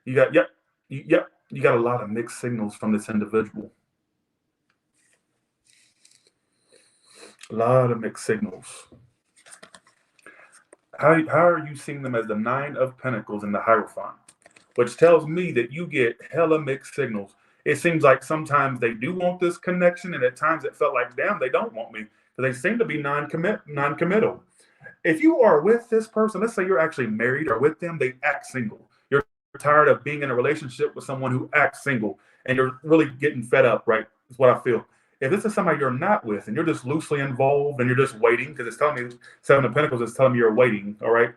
You got, yep. Yep. You got a lot of mixed signals from this individual. A lot of mixed signals. How are you seeing them as the 9 of Pentacles and the Hierophant? Which tells me that you get hella mixed signals. It seems like sometimes they do want this connection, and at times it felt like, damn, they don't want me. They seem to be non-committal. If you are with this person, let's say you're actually married or with them, they act single. You're tired of being in a relationship with someone who acts single, and you're really getting fed up, right? That's what I feel. If this is somebody you're not with, and you're just loosely involved, and you're just waiting, because it's telling me 7 of Pentacles is telling me you're waiting, all right?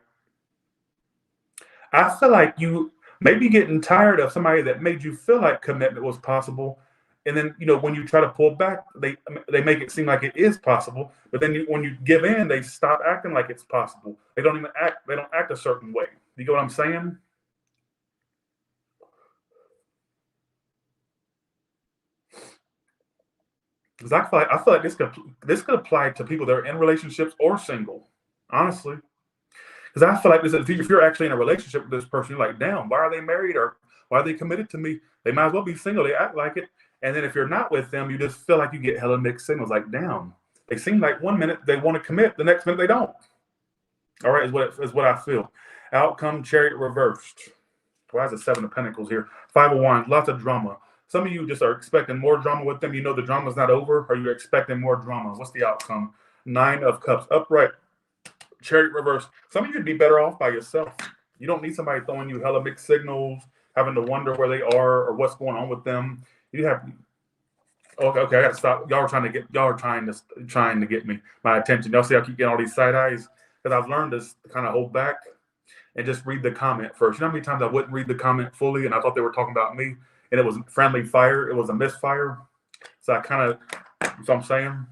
I feel like you maybe getting tired of somebody that made you feel like commitment was possible. And then, when you try to pull back, they make it seem like it is possible. But then when you give in, they stop acting like it's possible. They don't act a certain way. You get what I'm saying? Because I feel like this could apply to people that are in relationships or single, honestly. Because I feel like if you're actually in a relationship with this person, you're like, damn, why are they married or why are they committed to me? They might as well be single. They act like it. And then if you're not with them, you just feel like you get hella mixed signals. Like, damn, they seem like one minute they want to commit, the next minute they don't. All right, is what I feel. Outcome, Chariot reversed. Why is the 7 of Pentacles here? 5 of Wands, lots of drama. Some of you just are expecting more drama with them. You know the drama's not over, or you're expecting more drama. What's the outcome? 9 of Cups, upright. Chariot reverse. Some of you would be better off by yourself. You don't need somebody throwing you hella mixed signals, having to wonder where they are or what's going on with them. You have. Okay, I gotta stop. Y'all are trying to get my attention. Y'all see I keep getting all these side eyes because I've learned to kind of hold back and just read the comment first. You know how many times I wouldn't read the comment fully and I thought they were talking about me and it was friendly fire. It was a misfire. So I'm saying.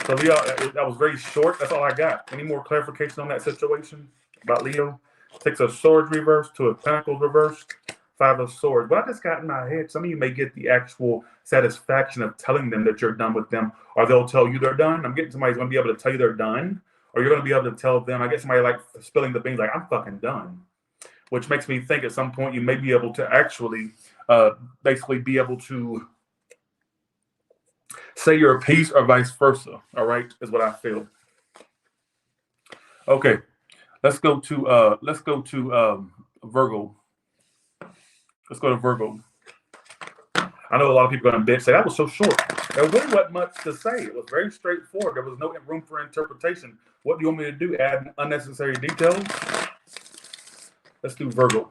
So Leo, that was very short. That's all I got. Any more clarification on that situation about Leo? 6 of Swords reversed, 2 of Pentacles reversed, 5 of Swords. What I just got in my head, some of you may get the actual satisfaction of telling them that you're done with them, or they'll tell you they're done. I'm getting somebody's going to be able to tell you they're done, or you're going to be able to tell them. I get somebody like spilling the beans, like, I'm fucking done, which makes me think at some point you may be able to actually basically be able to say your piece or vice versa. All right, is what I feel. Okay, let's go to Virgo. Let's go to Virgo. I know a lot of people are going to bitch, say that was so short. There really wasn't much to say. It was very straightforward. There was no room for interpretation. What do you want me to do? Add unnecessary details? Let's do Virgo.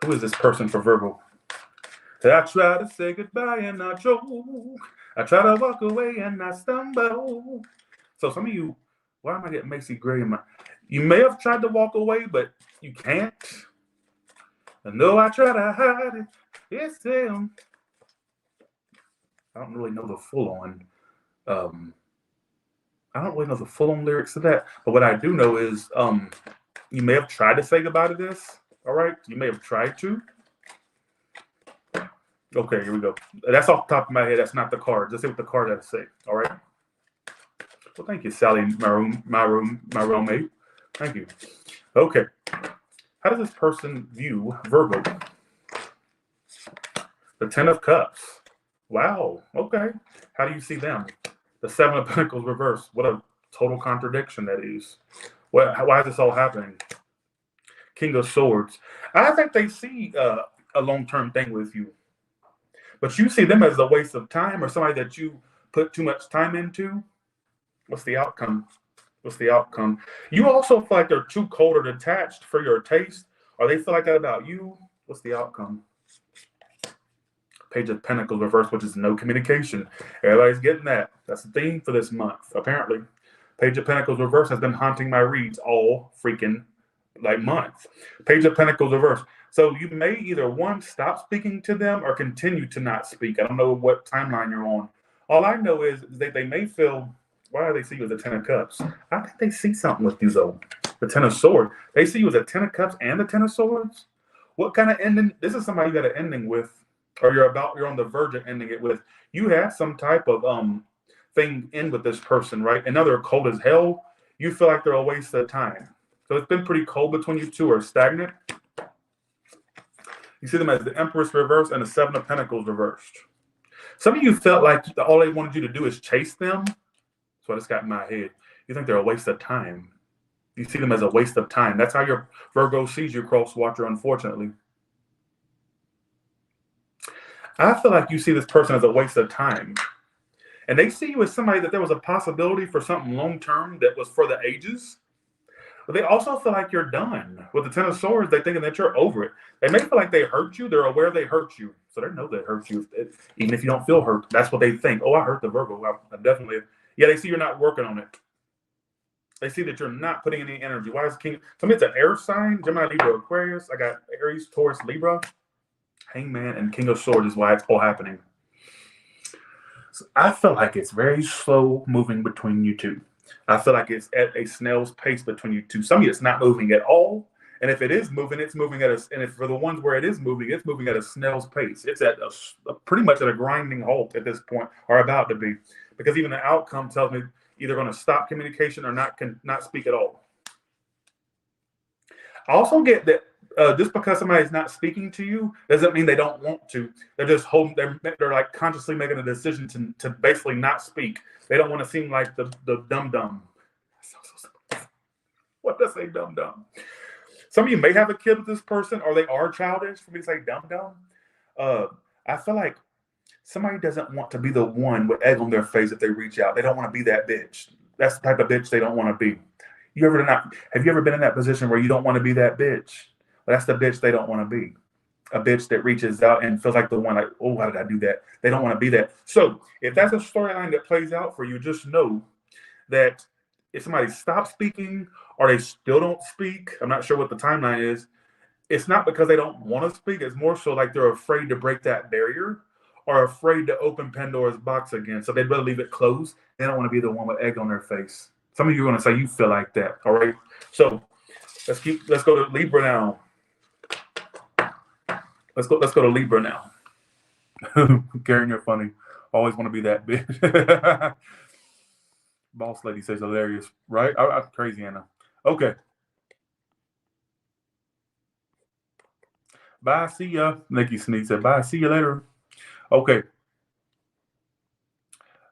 Who is this person for Virgo? I try to say goodbye and I choke. I try to walk away and I stumble. So some of you, why am I getting Macy Gray in my... You may have tried to walk away, but you can't. And though I try to hide it, it's him. I don't really know the full-on. I don't really know the full-on lyrics to that. But what I do know is you may have tried to say goodbye to this. All right? You may have tried to. Okay, here we go. That's off the top of my head. That's not the card. Let's see what the card has to say. All right? Well, thank you, Sally, my roommate. Thank you. Okay. How does this person view Virgo? The Ten of Cups. Wow. Okay. How do you see them? The Seven of Pentacles reversed. What a total contradiction that is. Why is this all happening? King of Swords. I think they see a long-term thing with you. But you see them as a waste of time or somebody that you put too much time into. What's the outcome? What's the outcome? You also feel like they're too cold or detached for your taste, or they feel like that about you. What's the outcome? Page of Pentacles reversed, which is no communication. Everybody's getting that. That's the theme for this month, apparently. Page of Pentacles reversed has been haunting my reads all freaking month. Page of Pentacles reversed. So you may either, one, stop speaking to them or continue to not speak. I don't know what timeline you're on. All I know is that they may feel, why do they see you as a Ten of Cups? I think they see something with you, though. The Ten of Swords. They see you as a Ten of Cups and the Ten of Swords? What kind of ending? This is somebody you got an ending with, or you're on the verge of ending it with. You have some type of thing in with this person, right? And now they're cold as hell. You feel like they're a waste of time. So it's been pretty cold between you two, or stagnant. You see them as the Empress reversed and the Seven of Pentacles reversed. Some of you felt like all they wanted you to do is chase them. That's what it's got in my head. You think they're a waste of time. You see them as a waste of time. That's how your Virgo sees you, cross watcher, unfortunately. I feel like you see this person as a waste of time. And they see you as somebody that there was a possibility for something long-term that was for the ages. But they also feel like you're done. With the Ten of Swords, they're thinking that you're over it. They may feel like they hurt you. They're aware they hurt you. So they know they hurt you. Even if you don't feel hurt, that's what they think. Oh, I hurt the Virgo. I definitely. Yeah, they see you're not working on it. They see that you're not putting any energy. Why is King? So it's an air sign. Gemini, Libra, Aquarius. I got Aries, Taurus, Libra. Hangman and King of Swords is why it's all happening. So I feel like it's very slow moving between you two. I feel like it's at a snail's pace between you two. Some of you, it's not moving at all. And if it is moving, it's moving at and if for the ones where it is moving, it's moving at a snail's pace. It's at pretty much at a grinding halt at this point, or about to be. Because even the outcome tells me either going to stop communication or not speak at all. I also get that just because somebody's not speaking to you doesn't mean they don't want to. They're just holding. They're like consciously making a decision to basically not speak. They don't want to seem like the dum-dum. What does say dum-dum? Some of you may have a kid with this person, or they are childish for me to say dum-dum. I feel like somebody doesn't want to be the one with egg on their face if they reach out. They don't want to be that bitch. That's the type of bitch they don't want to be. Have you ever been in that position where you don't want to be that bitch? Well, that's the bitch they don't want to be. A bitch that reaches out and feels like the one, like, oh, why did I do that? They don't want to be that. So if that's a storyline that plays out for you, just know that if somebody stops speaking or they still don't speak, I'm not sure what the timeline is, it's not because they don't want to speak. It's more so like they're afraid to break that barrier or afraid to open Pandora's box again. So they'd rather leave it closed. They don't want to be the one with egg on their face. Some of you are going to say you feel like that. All right. So let's go to Libra now. Let's go to Libra now. Karen, you're funny. Always want to be that bitch. Boss lady says hilarious, right? I'm crazy, Anna. Okay. Bye, see ya. Nikki Sneak said, bye, see you later. Okay.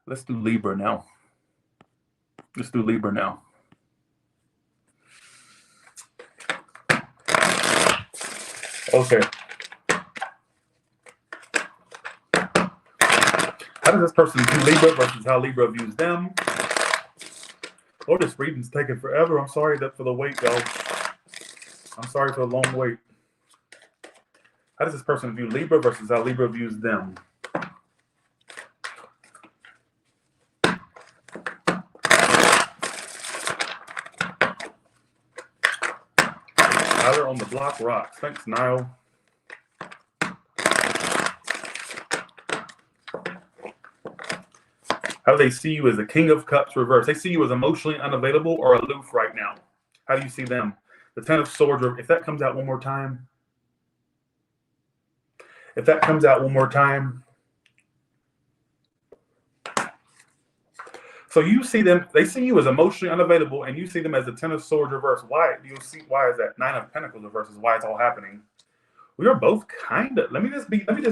Let's do Libra now. Okay. How does this person view Libra versus how Libra views them? Oh, this reading's taking forever. I'm sorry for the wait, y'all. I'm sorry for the long wait. How does this person view Libra versus how Libra views them? Tyler on the block rocks. Thanks, Niall. How do they see you as the King of Cups reverse? They see you as emotionally unavailable or aloof right now. How do you see them? The Ten of Swords, if that comes out one more time. If that comes out one more time. So you see them, they see you as emotionally unavailable, and you see them as the Ten of Swords reverse. Why do you see, why is that? Nine of Pentacles reverse is why it's all happening. We are both kind of, let me just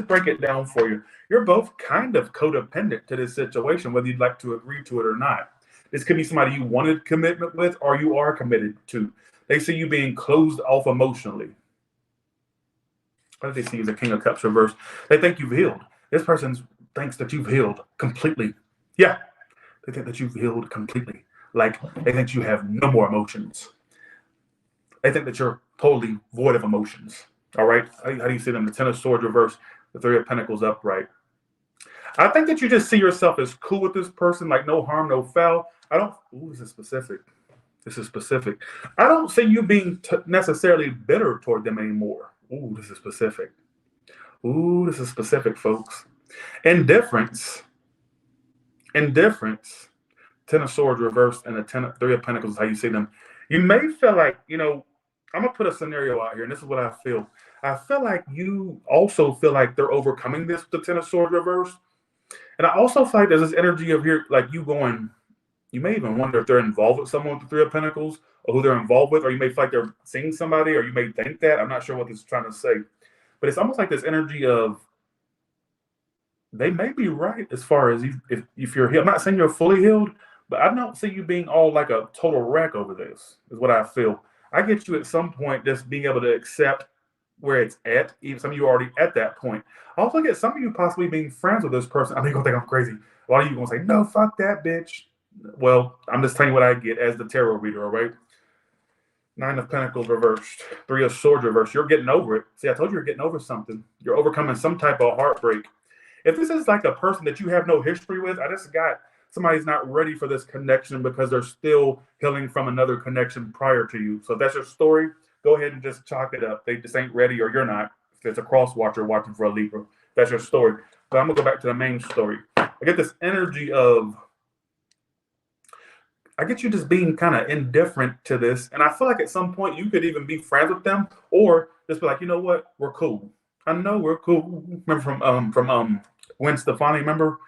break it down for you. You're both kind of codependent to this situation, whether you'd like to agree to it or not. This could be somebody you wanted commitment with or you are committed to. They see you being closed off emotionally. How do they see you as a King of Cups reverse? They think you've healed. This person thinks that you've healed completely. Yeah, they think that you've healed completely. Like they think you have no more emotions. They think that you're totally void of emotions. All right. How do you see them? The Ten of Swords reverse, the Three of Pentacles upright. I think that you just see yourself as cool with this person, like no harm, no foul. This is specific. This is specific. I don't see you being necessarily bitter toward them anymore. Ooh, this is specific. Ooh, this is specific, folks. Indifference. Indifference. Ten of Swords reverse and the Three of Pentacles is how you see them. You may feel like, I'm going to put a scenario out here, and this is what I feel. I feel like you also feel like they're overcoming this, the Ten of Swords reverse. And I also feel like there's this energy of here, like you going, you may even wonder if they're involved with someone with the Three of Pentacles or who they're involved with, or you may feel like they're seeing somebody, or you may think that. I'm not sure what this is trying to say. But it's almost like this energy of they may be right as far as if you're healed. I'm not saying you're fully healed, but I don't see you being all like a total wreck over this, is what I feel. I get you at some point just being able to accept where it's at. Even some of you are already at that point. I also get some of you possibly being friends with this person. I know you're going to think I'm crazy. A lot of you are going to say, no, fuck that bitch. Well, I'm just telling you what I get as the tarot reader, all right? Nine of Pentacles reversed. Three of Swords reversed. You're getting over it. See, I told you you're getting over something. You're overcoming some type of heartbreak. If this is like a person that you have no history with, I just got somebody's not ready for this connection because they're still healing from another connection prior to you. So if that's your story, go ahead and just chalk it up. They just ain't ready, or you're not. If it's a cross watcher watching for a Libra, that's your story. But I'm going to go back to the main story. I get this energy of, I get you just being kind of indifferent to this. And I feel like at some point you could even be friends with them, or just be like, you know what? We're cool. I know we're cool. Remember from Gwen Stefani, remember?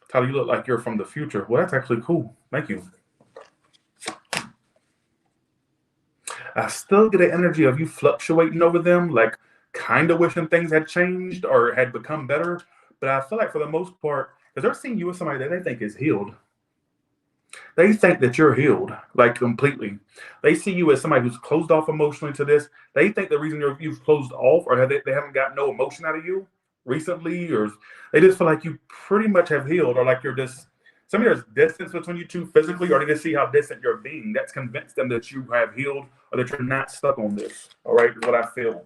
Tyler, you look like you're from the future. Well, that's actually cool. Thank you. I still get an energy of you fluctuating over them, like kind of wishing things had changed or had become better. But I feel like for the most part, because they're seeing you as somebody that they think is healed. They think that you're healed, like completely. They see you as somebody who's closed off emotionally to this. They think the reason you've closed off, or they haven't got no emotion out of you recently, or they just feel like you pretty much have healed, or like you're just, some of there's distance between you two physically, or they just see how distant you're being. That's convinced them that you have healed, or that you're not stuck on this. All right, is what I feel.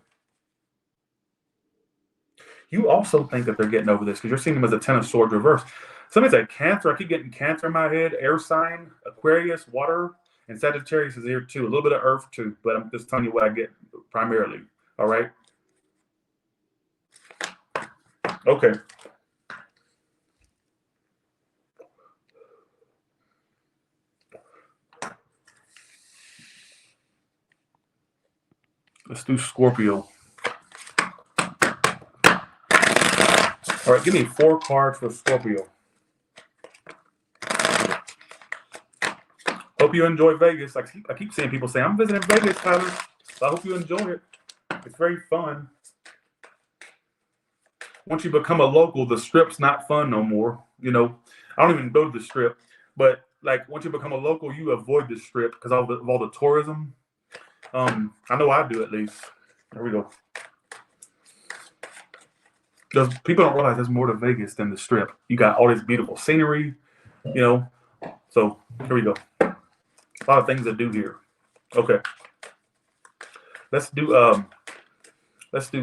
You also think that they're getting over this because you're seeing them as a Ten of Swords reverse. Somebody's like Cancer. I keep getting Cancer in my head. Air sign, Aquarius, water, and Sagittarius is here too. A little bit of Earth too, but I'm just telling you what I get primarily. All right. Okay. Let's do Scorpio. All right, give me 4 cards for Scorpio. Hope you enjoy Vegas. I keep seeing people say, I'm visiting Vegas, Tyler. So I hope you enjoy it. It's very fun. Once you become a local, the strip's not fun no more. I don't even go to the strip. But like once you become a local, you avoid the strip because of all the tourism. I know I do at least. There we go. Because people don't realize there's more to Vegas than the Strip. You got all this beautiful scenery, you know. So here we go. A lot of things to do here. Okay. Let's do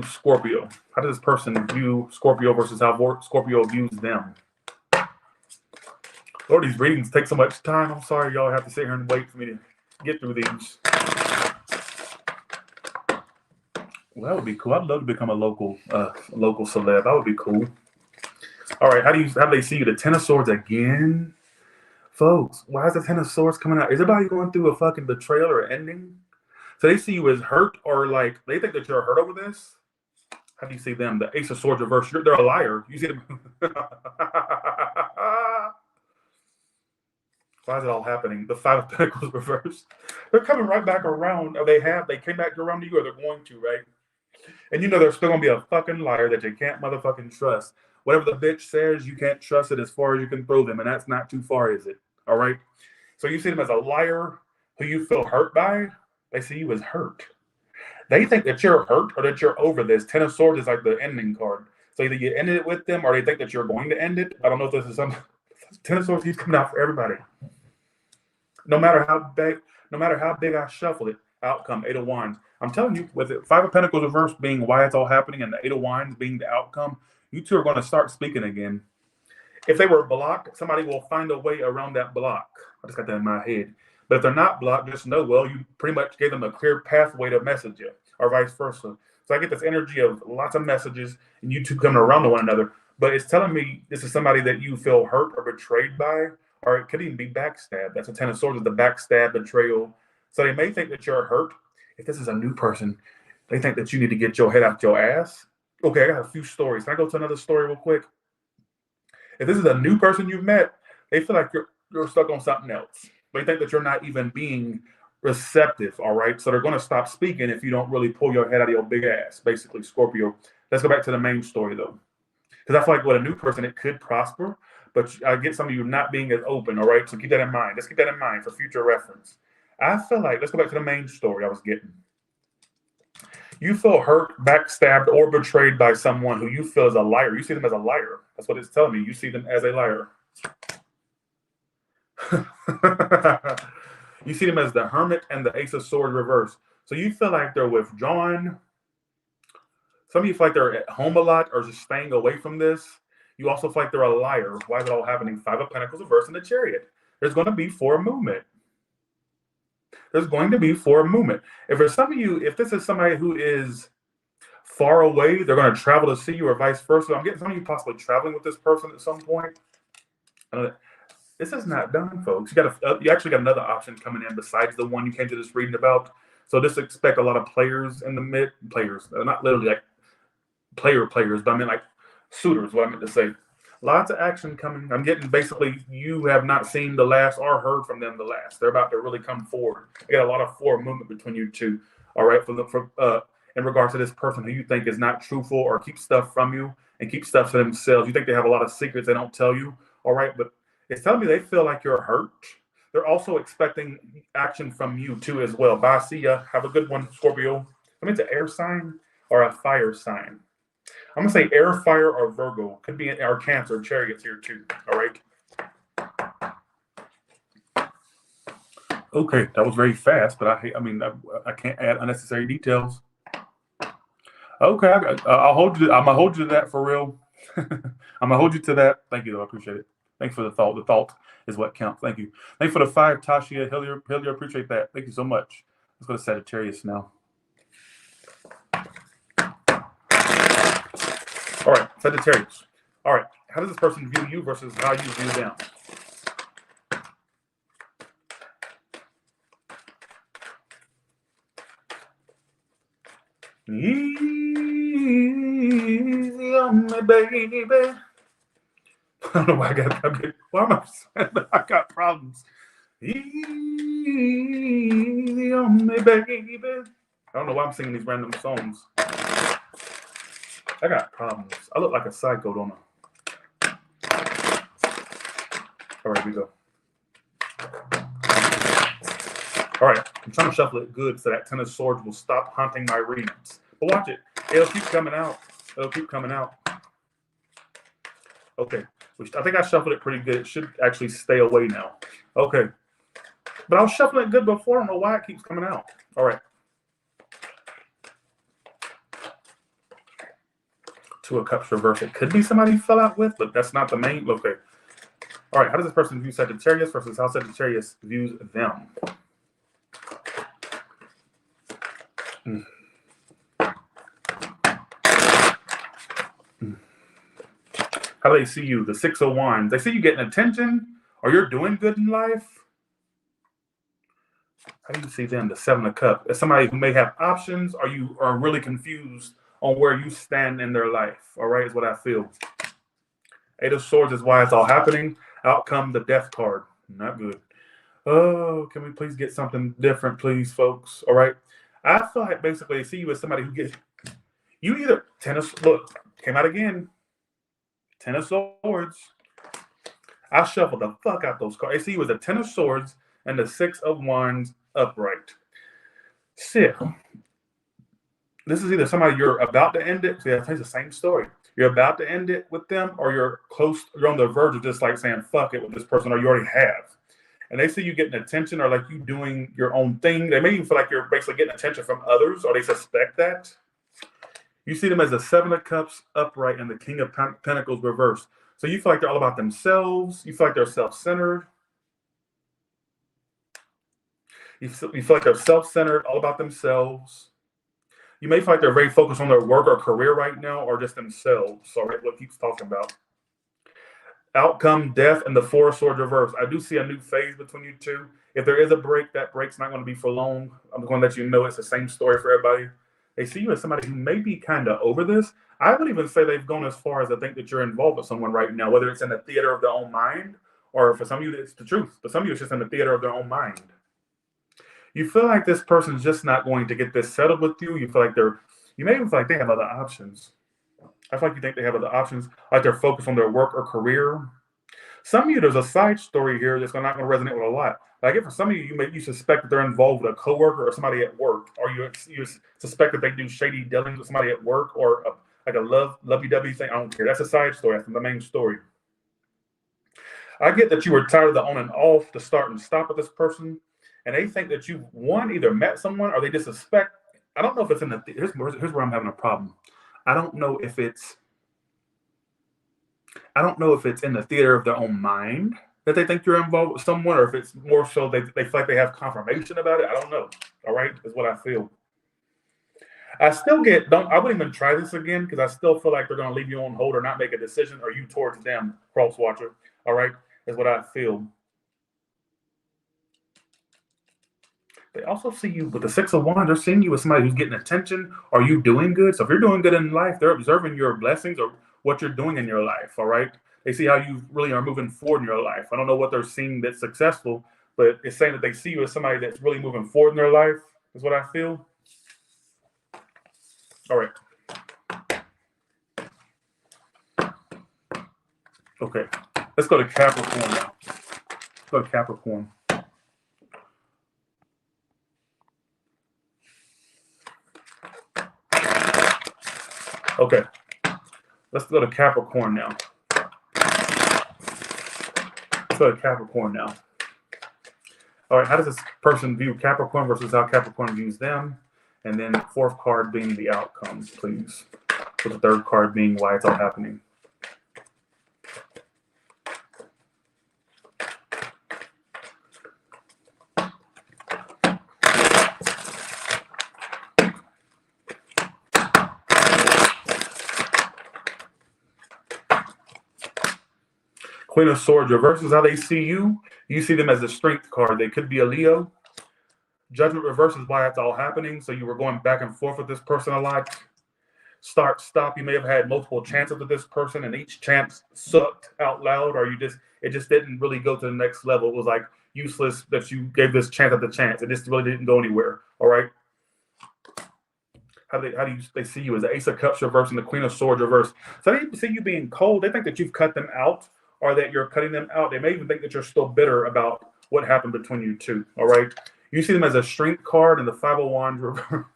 Scorpio. How does this person view Scorpio versus how Scorpio views them? Lord, these readings take so much time. I'm sorry y'all have to sit here and wait for me to get through these. Well, that would be cool. I'd love to become a local celeb. That would be cool. All right, how do they see you? The Ten of Swords again? Folks, why is the Ten of Swords coming out? Is everybody going through a fucking betrayal or ending? So they see you as hurt, or like they think that you're hurt over this? How do you see them? The Ace of Swords reversed. They're a liar. You see them? Why is it all happening? The Five of Pentacles reversed. They're coming right back around. Or they came back around to you, or they're going to, right? And you know they're still going to be a fucking liar that you can't motherfucking trust. Whatever the bitch says, you can't trust it as far as you can throw them. And that's not too far, is it? All right? So you see them as a liar who you feel hurt by. They see you as hurt. They think that you're hurt or that you're over this. Ten of Swords is like the ending card. So either you ended it with them or they think that you're going to end it. I don't know if this is some Ten of Swords keeps coming out for everybody. No matter how big I shuffle it, outcome, Eight of Wands. I'm telling you, with it, Five of Pentacles reverse being why it's all happening and the Eight of Wands being the outcome, you two are going to start speaking again. If they were blocked, somebody will find a way around that block. I just got that in my head. But if they're not blocked, just know, well, you pretty much gave them a clear pathway to message you, or vice versa. So I get this energy of lots of messages and you two coming around to one another. But it's telling me this is somebody that you feel hurt or betrayed by, or it could even be backstabbed. That's a Ten of Swords, is the backstab, betrayal. So they may think that you're hurt. If this is a new person, they think that you need to get your head out your ass. Okay, I got a few stories. Can I go to another story real quick? If this is a new person you've met, they feel like you're stuck on something else. They think that you're not even being receptive, all right? So they're going to stop speaking if you don't really pull your head out of your big ass, basically, Scorpio. Let's go back to the main story, though. Because I feel like with a new person, it could prosper, but I get some of you not being as open, all right? So keep that in mind. Let's keep that in mind for future reference. I feel like, let's go back to the main story I was getting. You feel hurt, backstabbed, or betrayed by someone who you feel is a liar. You see them as a liar. That's what it's telling me. You see them as a liar. You see them as the Hermit and the Ace of Swords reverse. So you feel like they're withdrawn. Some of you feel like they're at home a lot or just staying away from this. You also feel like they're a liar. Why is it all happening? Five of Pentacles reverse and the Chariot. There's going to be forward movement. There's going to be forward movement. If there's some of you, if this is somebody who is far away, they're going to travel to see you or vice versa. I'm getting some of you possibly traveling with this person at some point. This is not done, folks. You actually got another option coming in besides the one you came to this reading about. So just expect a lot of players in the players, not literally like players, but I mean like suitors, what I meant to say. Lots of action coming. I'm getting basically you have not seen the last or heard from them the last. They're about to really come forward. You got a lot of forward movement between you two. All right, in regards to this person who you think is not truthful or keeps stuff from you and keep stuff to themselves. You think they have a lot of secrets they don't tell you. All right, but it's telling me they feel like you're hurt. They're also expecting action from you too as well. Bye, see ya. Have a good one, Scorpio. I mean, it's an air sign or a fire sign. I'm going to say air, fire, or Virgo. Could be our Cancer, Chariots here too. All right. Okay, that was very fast, but I can't add unnecessary details. Okay, I'll hold you. I'm gonna hold you to that for real. I'm gonna hold you to that. Thank you, though. I appreciate it. Thanks for the thought. The thought is what counts. Thank you. Thank you for the 5, Tashia Hillier. Appreciate that. Thank you so much. Let's go to Sagittarius now. All right, Sagittarius. All right, how does this person view you versus how you view them? Easy on me, baby. I don't know why I got problems. Easy on me, baby. I don't know why I'm singing these random songs. I got problems. I look like a psycho, don't I? All right, here we go. All right, I'm trying to shuffle it good so that Ten of Swords will stop haunting my readings. But watch it. It'll keep coming out. It'll keep coming out. Okay. I think I shuffled it pretty good. It should actually stay away now. Okay. But I was shuffling it good before. I don't know why it keeps coming out. All right. Two of Cups reverse. It could be somebody you fell out with, but that's not the main. Okay. All right. How does this person view Sagittarius versus how Sagittarius views them? How do they see you? The Six of Wands. They see you getting attention, or you're doing good in life. How do you see them? The Seven of Cups. As somebody who may have options, or you are really confused on where you stand in their life. All right, is what I feel. Eight of Swords is why it's all happening. Out come the Death card. Not good. Oh, can we please get something different, please, folks? All right. I feel like basically I see you as somebody who gets you either look, came out again. Ten of Swords. I shuffled the fuck out those cards. I see you as a Ten of Swords and the Six of Wands upright. Shit. This is either somebody you're about to end it. See, it's the same story. You're about to end it with them, or you're on the verge of just like saying fuck it with this person, or you already have. And they see you getting attention, or like you doing your own thing. They may even feel like you're basically getting attention from others, or they suspect that. You see them as the Seven of Cups upright and the King of Pentacles reversed. So you feel like they're all about themselves. You feel like they're self-centered. You feel like they're self-centered, all about themselves. You may feel like they're very focused on their work or career right now, or just themselves. So right, what keeps talking about. Outcome, death, and the Four of Swords reverse. I do see a new phase between you two. If there is a break, that break's not going to be for long. I'm going to let you know it's the same story for everybody. They see you as somebody who may be kind of over this. I would even say they've gone as far as to think that you're involved with someone right now, whether it's in the theater of their own mind, or for some of you, it's the truth. But some of you, it's just in the theater of their own mind. You feel like this person's just not going to get this settled with you. You feel like you may even feel like they have other options. I feel like you think they have other options, like they're focused on their work or career. Some of you, there's a side story here that's not going to resonate with a lot. Like if for some of you, you suspect that they're involved with a coworker or somebody at work, or you suspect that they do shady dealings with somebody at work, or like a lovey-dovey thing. I don't care. That's a side story. That's the main story. I get that you were tired of the on and off, the start and stop with this person, and they think that you either met someone or they just suspect. I don't know if it's in the. Here's where I'm having a problem. I don't know if it's in the theater of their own mind that they think you're involved with someone, or if it's more so they feel like they have confirmation about it. I don't know. All right, is what I feel. I still I wouldn't even try this again, because I still feel like they're going to leave you on hold or not make a decision, or you towards them, cross watcher. All right, is what I feel. They also see you with the Six of Wands. They're seeing you as somebody who's getting attention. Are you doing good? So if you're doing good in life, they're observing your blessings or what you're doing in your life. All right. They see how you really are moving forward in your life. I don't know what they're seeing that's successful, but it's saying that they see you as somebody that's really moving forward in their life, is what I feel. All right. Okay. Let's go to Capricorn now. Let's go to Capricorn. Okay, let's go to Capricorn now. Let's go to Capricorn now. All right, how does this person view Capricorn versus how Capricorn views them? And then the fourth card being the outcome, please. With the third card being why it's all happening. Queen of Swords reverses how they see you. You see them as a strength card. They could be a Leo. Judgment reverses why it's all happening. So you were going back and forth with this person a lot. Start, stop. You may have had multiple chances with this person, and each chance sucked out loud, or it just didn't really go to the next level. It was like useless that you gave this chance after chance. It just really didn't go anywhere. All right. How do they see you as the Ace of Cups reverse and the Queen of Swords reverse? So they see you being cold. They think that you've cut them out, or that you're cutting them out. They may even think that you're still bitter about what happened between you two. All right. You see them as a strength card and the Five of Wands reverse.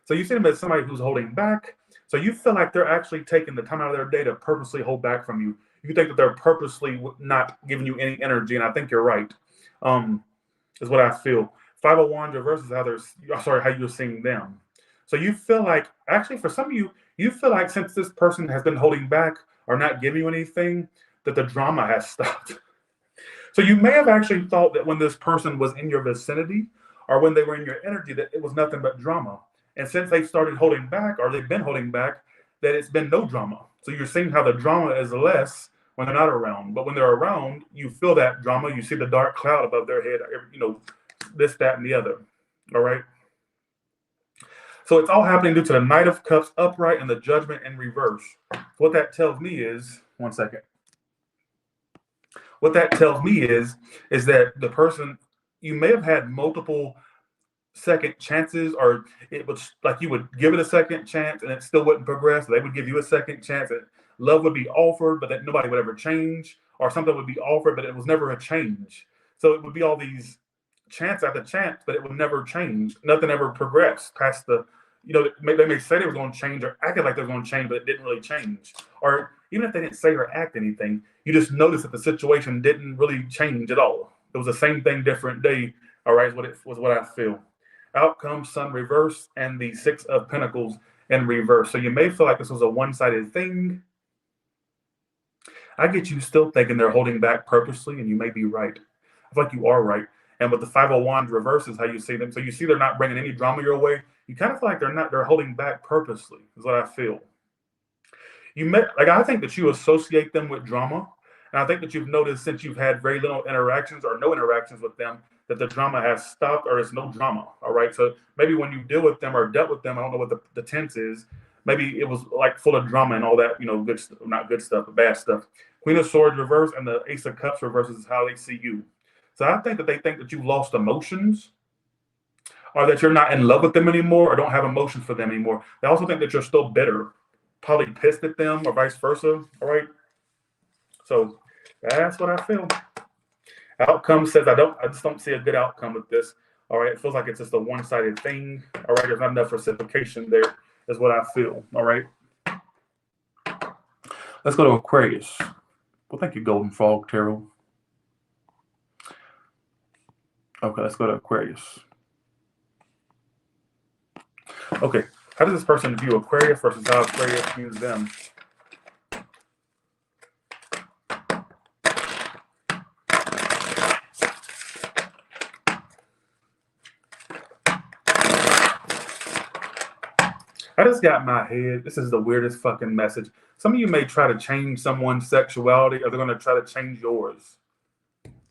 So you see them as somebody who's holding back. So you feel like they're actually taking the time out of their day to purposely hold back from you. You think that they're purposely not giving you any energy, and I think you're right. Is what I feel. Five of Wands reverse is how how you're seeing them. So you feel like, actually, for some of you, you feel like since this person has been holding back or not giving you anything, that the drama has stopped. So you may have actually thought that when this person was in your vicinity or when they were in your energy, that it was nothing but drama. And since they started holding back, or they've been holding back, that it's been no drama. So you're seeing how the drama is less when they're not around. But when they're around, you feel that drama. You see the dark cloud above their head, this, that, and the other. All right. So it's all happening due to the Knight of Cups upright and the Judgment in reverse. What that tells me is, one second. What that tells me is that the person, you may have had multiple second chances, or it was like you would give it a second chance and it still wouldn't progress. They would give you a second chance and love would be offered, but that nobody would ever change, or something would be offered, but it was never a change. So it would be all these chance after chance, but it would never change. Nothing ever progressed past the, they may say they were going to change or acted like they were going to change, but it didn't really change. Or even if they didn't say or act anything, you just noticed that the situation didn't really change at all. It was the same thing, different day. All right, was what I feel. Out comes Sun reverse and the Six of Pentacles in reverse. So you may feel like this was a one-sided thing. I get you still thinking they're holding back purposely, and you may be right. I feel like you are right. And with the Five of Wands reverse is how you see them. So you see they're not bringing any drama your way. You kind of feel like they're holding back purposely, is what I feel. I think that you associate them with drama. And I think that you've noticed, since you've had very little interactions or no interactions with them, that the drama has stopped, or there's no drama. All right. So maybe when you deal with them or dealt with them, I don't know what the tense is. Maybe it was like full of drama and all that, good stuff, not good stuff, but bad stuff. Queen of Swords reverse and the Ace of Cups reverse is how they see you. So I think that they think that you've lost emotions, or that you're not in love with them anymore, or don't have emotions for them anymore. They also think that you're still bitter, probably pissed at them, or vice versa. All right. So that's what I feel. Outcome says I just don't see a good outcome with this. All right. It feels like it's just a one-sided thing. All right. There's not enough reciprocation there, is what I feel. All right. Let's go to Aquarius. Well, thank you, Golden Frog Tarot. Okay, let's go to Aquarius. Okay. How does this person view Aquarius versus how Aquarius views them? I just got in my head, this is the weirdest fucking message. Some of you may try to change someone's sexuality, or they're going to try to change yours.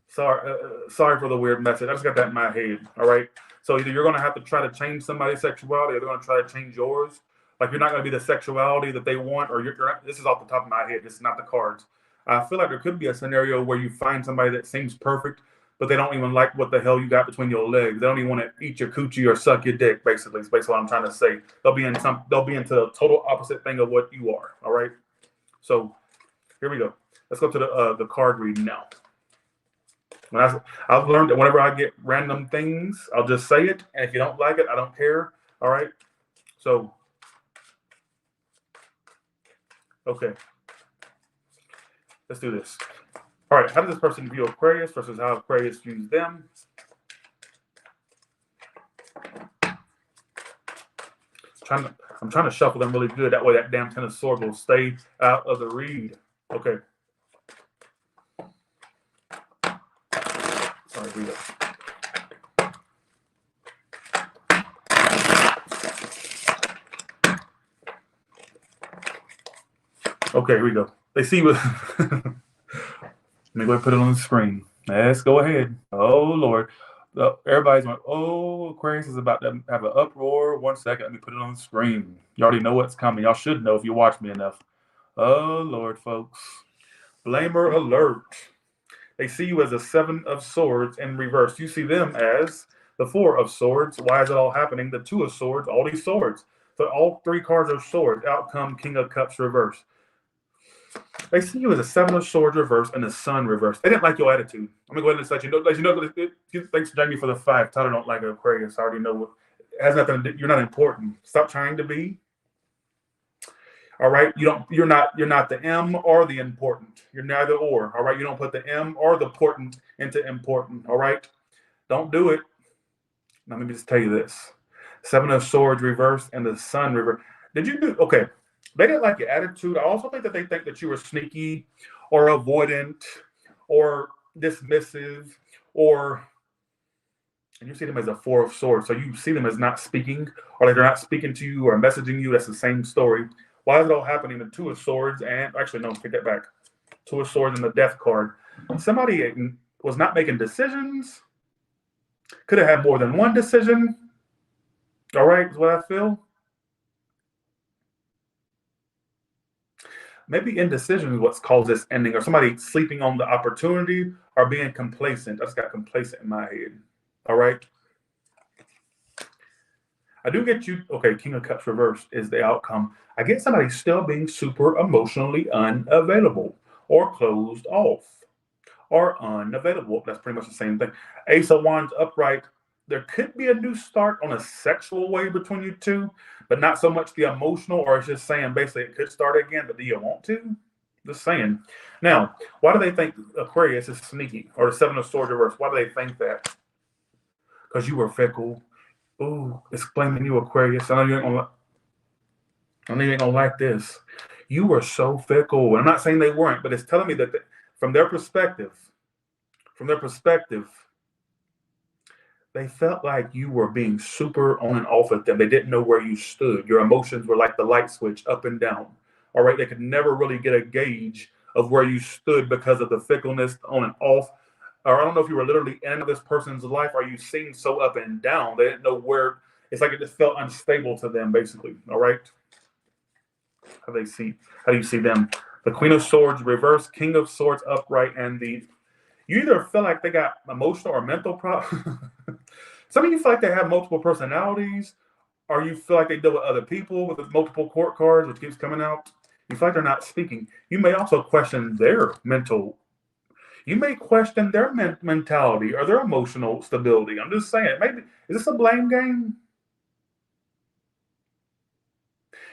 Sorry for the weird message. I just got that in my head. All right. So either you're going to have to try to change somebody's sexuality, or they're going to try to change yours. Like, you're not going to be the sexuality that they want, or this is off the top of my head. This is not the cards. I feel like there could be a scenario where you find somebody that seems perfect, but they don't even like what the hell you got between your legs. They don't even want to eat your coochie or suck your dick, basically. It's basically what I'm trying to say. They'll be into a total opposite thing of what you are. All right. So here we go. Let's go to the card reading now. I've learned that whenever I get random things, I'll just say it. And if you don't like it, I don't care. All right. So, okay. Let's do this. All right. How does this person view Aquarius versus how Aquarius views them? I'm trying to shuffle them really good. That way that damn Ten of Swords will stay out of the read. Okay. All right, read it. Okay, here we go. They see what. Let me go ahead and put it on the screen. Let's go ahead. Oh, Lord. Everybody's going, oh, Aquarius is about to have an uproar. 1 second. Let me put it on the screen. You already know what's coming. Y'all should know if you watch me enough. Oh, Lord, folks. Blamer alert. They see you as a Seven of Swords in reverse. You see them as the Four of Swords. Why is it all happening? The Two of Swords, all these swords. So all three cards are swords. Out come King of Cups reverse. They see you as a Seven of Swords reverse and the Sun reverse. They didn't like your attitude. I'm going to go ahead and let you know. Thanks, Jamie, for the 5. Tyler don't like Aquarius. I already know. It has nothing to do. You're not important. Stop trying to be. All right. You're not the M or the important. You're neither or. All right. You don't put the M or the important into important. All right. Don't do it. Now let me just tell you this. Seven of Swords reversed and the Sun reversed. Did you do okay? They didn't like your attitude. I also think that they think that you were sneaky or avoidant or dismissive or and you see them as a Four of Swords. So you see them as not speaking or like they're not speaking to you or messaging you. That's the same story. Why is it all happening? The Two of Swords and actually no, take that back. Two of Swords and the Death card. Somebody was not making decisions. Could have had more than one decision. All right, is what I feel. Maybe indecision is what's caused this ending, or somebody sleeping on the opportunity or being complacent. I just got complacent in my head. All right. I do get you. Okay, King of Cups reversed is the outcome. I get somebody still being super emotionally unavailable or closed off or unavailable. That's pretty much the same thing. Ace of Wands upright. There could be a new start on a sexual way between you two, but not so much the emotional, or it's just saying basically it could start again, but do you want to? Just saying. Now, why do they think Aquarius is sneaky or the Seven of Swords reverse? Why do they think that? Because you were fickle. Ooh, it's blaming you, Aquarius. I know you ain't gonna like this. You were so fickle. And I'm not saying they weren't, but it's telling me that from their perspective, they felt like you were being super on and off with them. They didn't know where you stood. Your emotions were like the light switch up and down. All right. They could never really get a gauge of where you stood because of the fickleness on and off. Or I don't know if you were literally in this person's life or you seemed so up and down. They didn't know where. It's like it just felt unstable to them, basically. All right. How do you see them? The Queen of Swords reverse, King of Swords upright, and you either feel like they got emotional or mental problems. Some of you feel like they have multiple personalities, or you feel like they deal with other people with multiple court cards, which keeps coming out. You feel like they're not speaking. You may also question their mentality or their emotional stability. I'm just saying, maybe is this a blame game?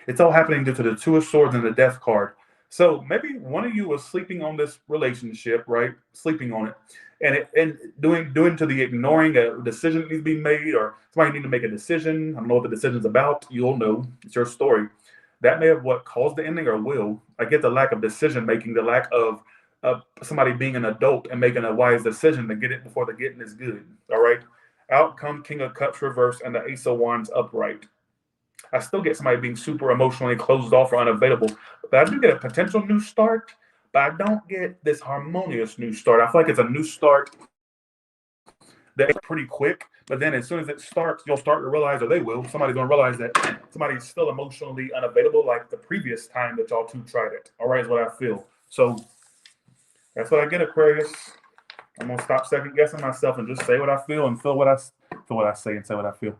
It's all happening due to the Two of Swords and the Death card. So maybe one of you was sleeping on this relationship, right? Sleeping on it, and doing to the ignoring a decision that needs to be made, or somebody need to make a decision. I don't know what the decision's about. You'll know. It's your story. That may have what caused the ending or will. I get the lack of decision making, the lack of somebody being an adult and making a wise decision to get it before the getting is good. All right. Outcome, King of Cups reverse and the Ace of Wands upright. I still get somebody being super emotionally closed off or unavailable, but I do get a potential new start, but I don't get this harmonious new start. I feel like it's a new start that's pretty quick, but then as soon as it starts, you'll start to realize, or they will, somebody's going to realize that somebody's still emotionally unavailable like the previous time that y'all two tried it. All right, is what I feel. So that's what I get, Aquarius. I'm going to stop second guessing myself and just say what I feel and feel what I say and say what I feel.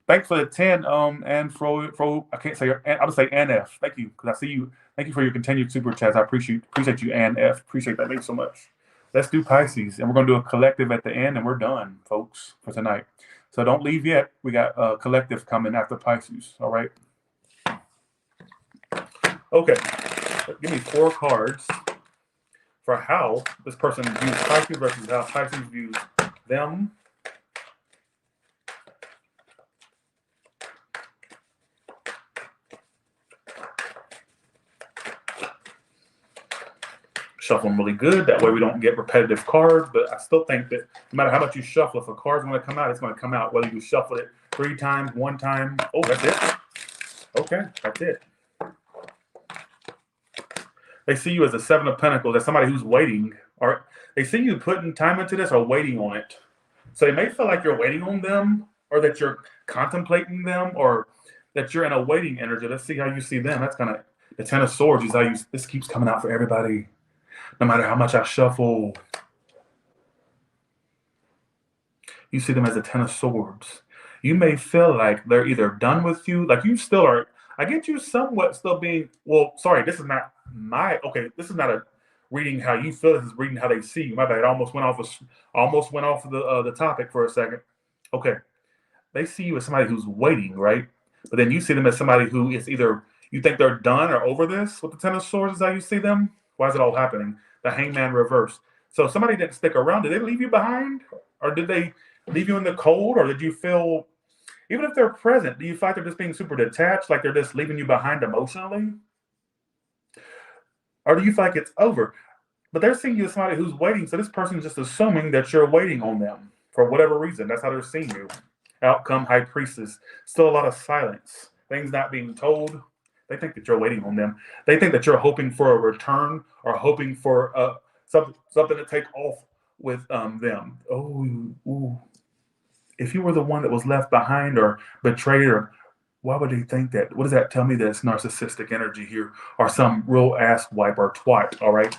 Thanks for the 10, and Fro. I can't say I'll just say NF. Thank you, because I see you. Thank you for your continued super chats. I appreciate you, NF. Appreciate that. Thanks so much. Let's do Pisces, and we're gonna do a collective at the end, and we're done, folks, for tonight. So don't leave yet. We got a collective coming after Pisces. All right. Okay. Give me 4 cards for how this person views Pisces versus how Pisces views them. Shuffle them really good. That way we don't get repetitive cards. But I still think that no matter how much you shuffle, if a card's going to come out, it's going to come out. Whether you shuffle it 3 times, 1 time. Oh, that's it. Okay, that's it. They see you as a 7 of Pentacles, as somebody who's waiting. Or they see you putting time into this or waiting on it. So they may feel like you're waiting on them, or that you're contemplating them, or that you're in a waiting energy. Let's see how you see them. That's kind of the 10 of Swords is how this keeps coming out for everybody. No matter how much I shuffle, you see them as a 10 of Swords. You may feel like they're either done with you, like you still are. I get you somewhat still being, well, sorry, this is not this is not a reading how you feel. This is reading how they see you. My bad. I almost went off of the topic for a second. Okay. They see you as somebody who's waiting, right? But then you see them as somebody who is either You think they're done or over this with the Ten of Swords is how you see them? Why is it all happening? The Hangman reverse. So somebody didn't stick around. Did they leave you behind? Or did they leave you in the cold? Or did you feel, even if they're present, do you feel like they're just being super detached, like they're just leaving you behind emotionally? Or do you feel like it's over? But they're seeing you as somebody who's waiting. So this person's just assuming that you're waiting on them for whatever reason. That's how they're seeing you. Outcome, High Priestess. Still a lot of silence. Things not being told. They think that you're waiting on them. They think that you're hoping for a return or hoping for something to take off with them. Oh, ooh. If you were the one that was left behind or betrayed, or why would they think that? What does that tell me? That it's narcissistic energy here, or some real ass wipe or twat, all right?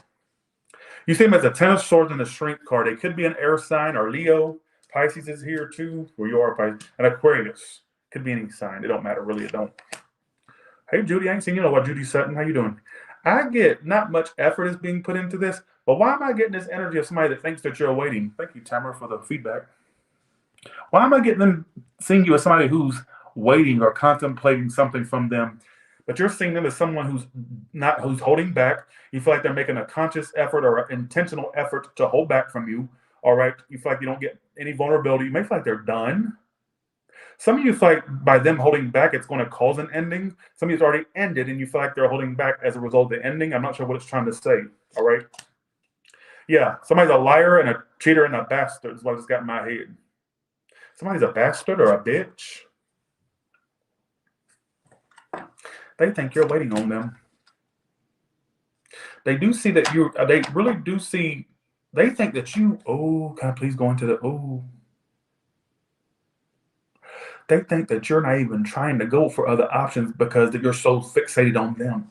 You see them as a Ten of Swords and a Shrink card. It could be an air sign or Leo. Pisces is here too, where you are, Pisces. And Aquarius. Could be any sign. It don't matter, really, it don't. Hey, Judy, I ain't seen you know what, Judy Sutton. How you doing? I get not much effort is being put into this, but why am I getting this energy of somebody that thinks that you're waiting? Thank you, Tamara, for the feedback. Why am I getting them seeing you as somebody who's waiting or contemplating something from them, but you're seeing them as someone who's holding back? You feel like they're making a conscious effort or an intentional effort to hold back from you. All right. You feel like you don't get any vulnerability. You may feel like they're done. Some of you feel like by them holding back, it's going to cause an ending. Some of you it's already ended, and you feel like they're holding back as a result of the ending. I'm not sure what it's trying to say. All right. Yeah. Somebody's a liar and a cheater and a bastard is what I just got in my head. Somebody's a bastard or a bitch. They think you're waiting on them. They do see that they really do see, they think that you, oh, can I please go into the, oh. They think that you're not even trying to go for other options because that you're so fixated on them.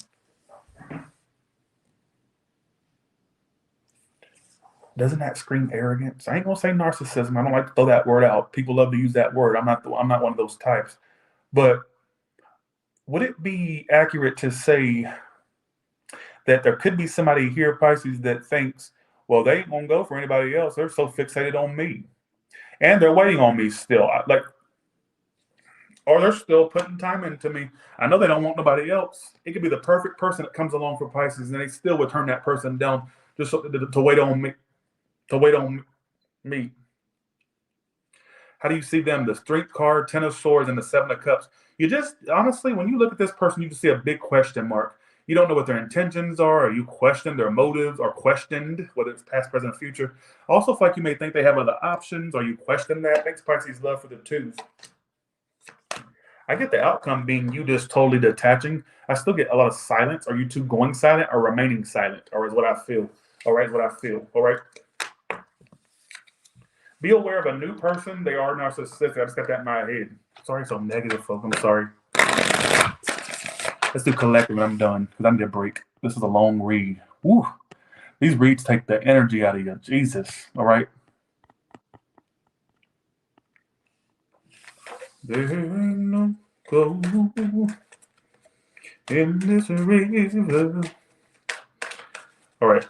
Doesn't that scream arrogance? I ain't gonna say narcissism. I don't like to throw that word out. People love to use that word. I'm not one of those types. But would it be accurate to say that there could be somebody here, Pisces, that thinks, well, they ain't gonna go for anybody else. They're so fixated on me, and they're waiting on me still. Or they're still putting time into me. I know they don't want nobody else. It could be the perfect person that comes along for Pisces, and they still would turn that person down just to wait on me. To wait on me. How do you see them? The Strength card, Ten of Swords, and the Seven of Cups. You just, honestly, when you look at this person, you just see a big question mark. You don't know what their intentions are, or you question their motives, or questioned, whether it's past, present, or future. I also feel like you may think they have other options, or you question that. Makes Pisces love for the twos. I get the outcome being you just totally detaching. I still get a lot of silence. Are you two going silent or remaining silent? Or is what I feel. All right, is what I feel. All right. Be aware of a new person. They are narcissistic. I just got that in my head. Sorry, so negative, folks. I'm sorry. Let's do collective and I'm done because I need a break. This is a long read. Woo. These reads take the energy out of you. Jesus. All right. There ain't no gold in this river. All right.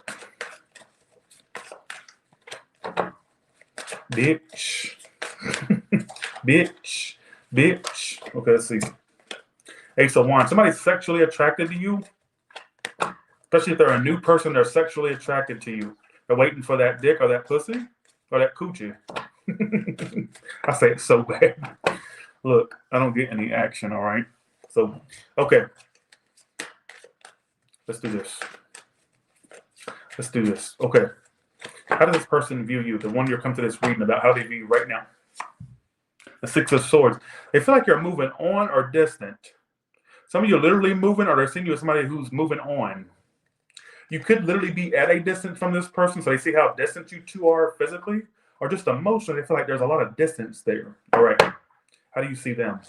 Bitch. Bitch. Okay, let's see. Ace of Wands. Somebody's sexually attracted to you. Especially if they're a new person, they're sexually attracted to you. They're waiting for that dick or that pussy or that coochie. I say it so bad. Look, I don't get any action, all right? So, okay. Let's do this. Okay. How does this person view you? The one you're coming to this reading about, how they view you right now. The Six of Swords. They feel like you're moving on or distant. Some of you are literally moving, or they're seeing you as somebody who's moving on. You could literally be at a distance from this person, so they see how distant you two are physically, or just emotionally. They feel like there's a lot of distance there. All right. How do you see them?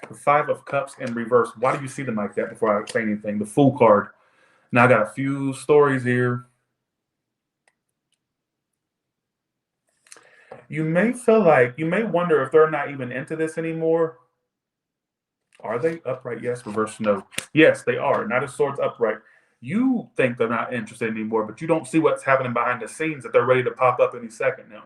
The Five of Cups in reverse. Why do you see them like that before I say anything? The Fool card. Now I got a few stories here. You may feel like, you may wonder if they're not even into this anymore. Are they upright? Yes. Reverse? No. Yes, they are. Knight of Swords upright. You think they're not interested anymore, but you don't see what's happening behind the scenes, that they're ready to pop up any second now.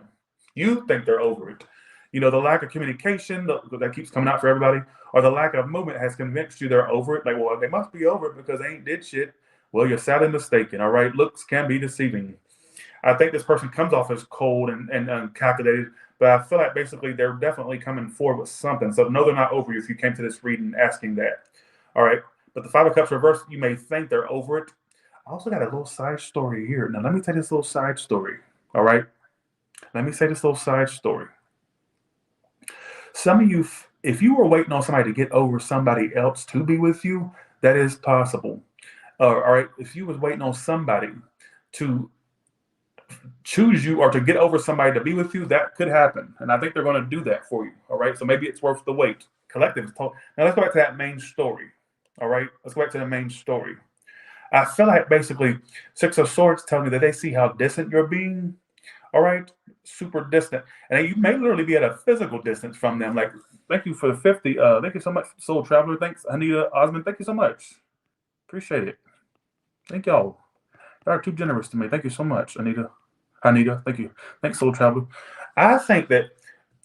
You think they're over it. You know, the lack of communication that keeps coming out for everybody, or the lack of movement has convinced you they're over it. Like, well, they must be over it because they ain't did shit. Well, you're sadly mistaken, all right? Looks can be deceiving. I think this person comes off as cold and calculated, but I feel like basically they're definitely coming forward with something. So no, they're not over you if you came to this reading asking that. All right. But the Five of Cups reversed, you may think they're over it. I also got a little side story here. Now, let me tell you this little side story. All right. Let me say this little side story. Some of you, if you were waiting on somebody to get over somebody else to be with you, that is possible. All right. If you was waiting on somebody to choose you or to get over somebody to be with you, that could happen. And I think they're going to do that for you. All right. So maybe it's worth the wait. Collective. Now let's go back to that main story. All right. Let's go back to the main story. I feel like basically Six of Swords tell me that they see how distant you're being. All right. Super distant. And you may literally be at a physical distance from them. Like, thank you for the 50. Thank you so much, Soul Traveler. Thanks, Anita Osmond. Thank you so much. Appreciate it. Thank y'all. Y'all are too generous to me. Thank you so much, Anita. Thank you. Thanks, Soul Traveler. I think that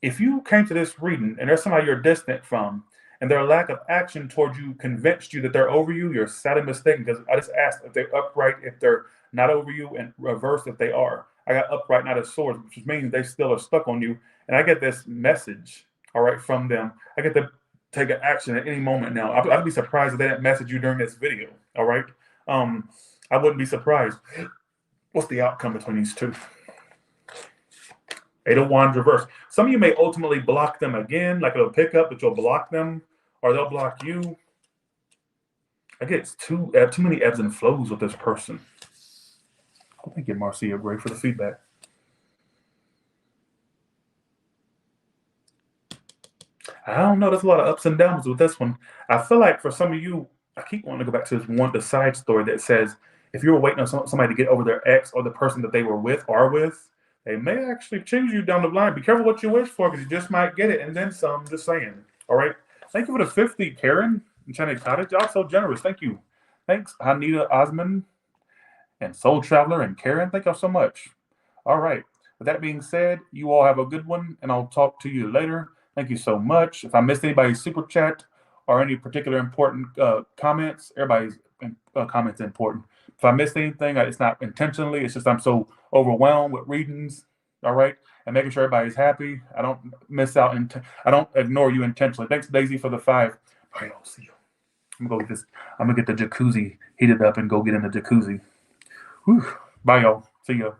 if you came to this reading and there's somebody you're distant from, and their lack of action towards you convinced you that they're over you, you're sadly mistaken, because I just asked if they're upright, if they're not over you, and reverse if they are. I got upright, not as swords, which means they still are stuck on you. And I get this message, all right, from them. I get to take an action at any moment now. I'd be surprised if they didn't message you during this video, all right? I wouldn't be surprised. What's the outcome between these two? Eight of Wands reverse. Some of you may ultimately block them again, like it'll pick up, but you'll block them, or they'll block you. I get too many ebbs and flows with this person. Thank you, Marcia Gray, for the feedback. I don't know. There's a lot of ups and downs with this one. I feel like for some of you, I keep wanting to go back to this one, the side story that says if you were waiting on somebody to get over their ex or the person that they were with or with, they may actually choose you down the line. Be careful what you wish for, because you just might get it and then some. Just saying. All right. Thank you for the 50, Karen, Enchanted Cottage. Y'all so generous. Thank you. Thanks, Anita Osmond and Soul Traveler and Karen. Thank y'all so much. All right. With that being said, you all have a good one, and I'll talk to you later. Thank you so much. If I missed anybody's super chat or any particular important comments, everybody's comments are important. If I missed anything, it's not intentionally. It's just I'm so overwhelmed with readings, all right, and making sure everybody's happy. I don't miss out. I don't ignore you intentionally. Thanks, Daisy, for the 5. All right, I'll see you. I'm gonna go get this. I'm gonna get the jacuzzi heated up and go get in the jacuzzi. Whew. Bye, y'all. See ya.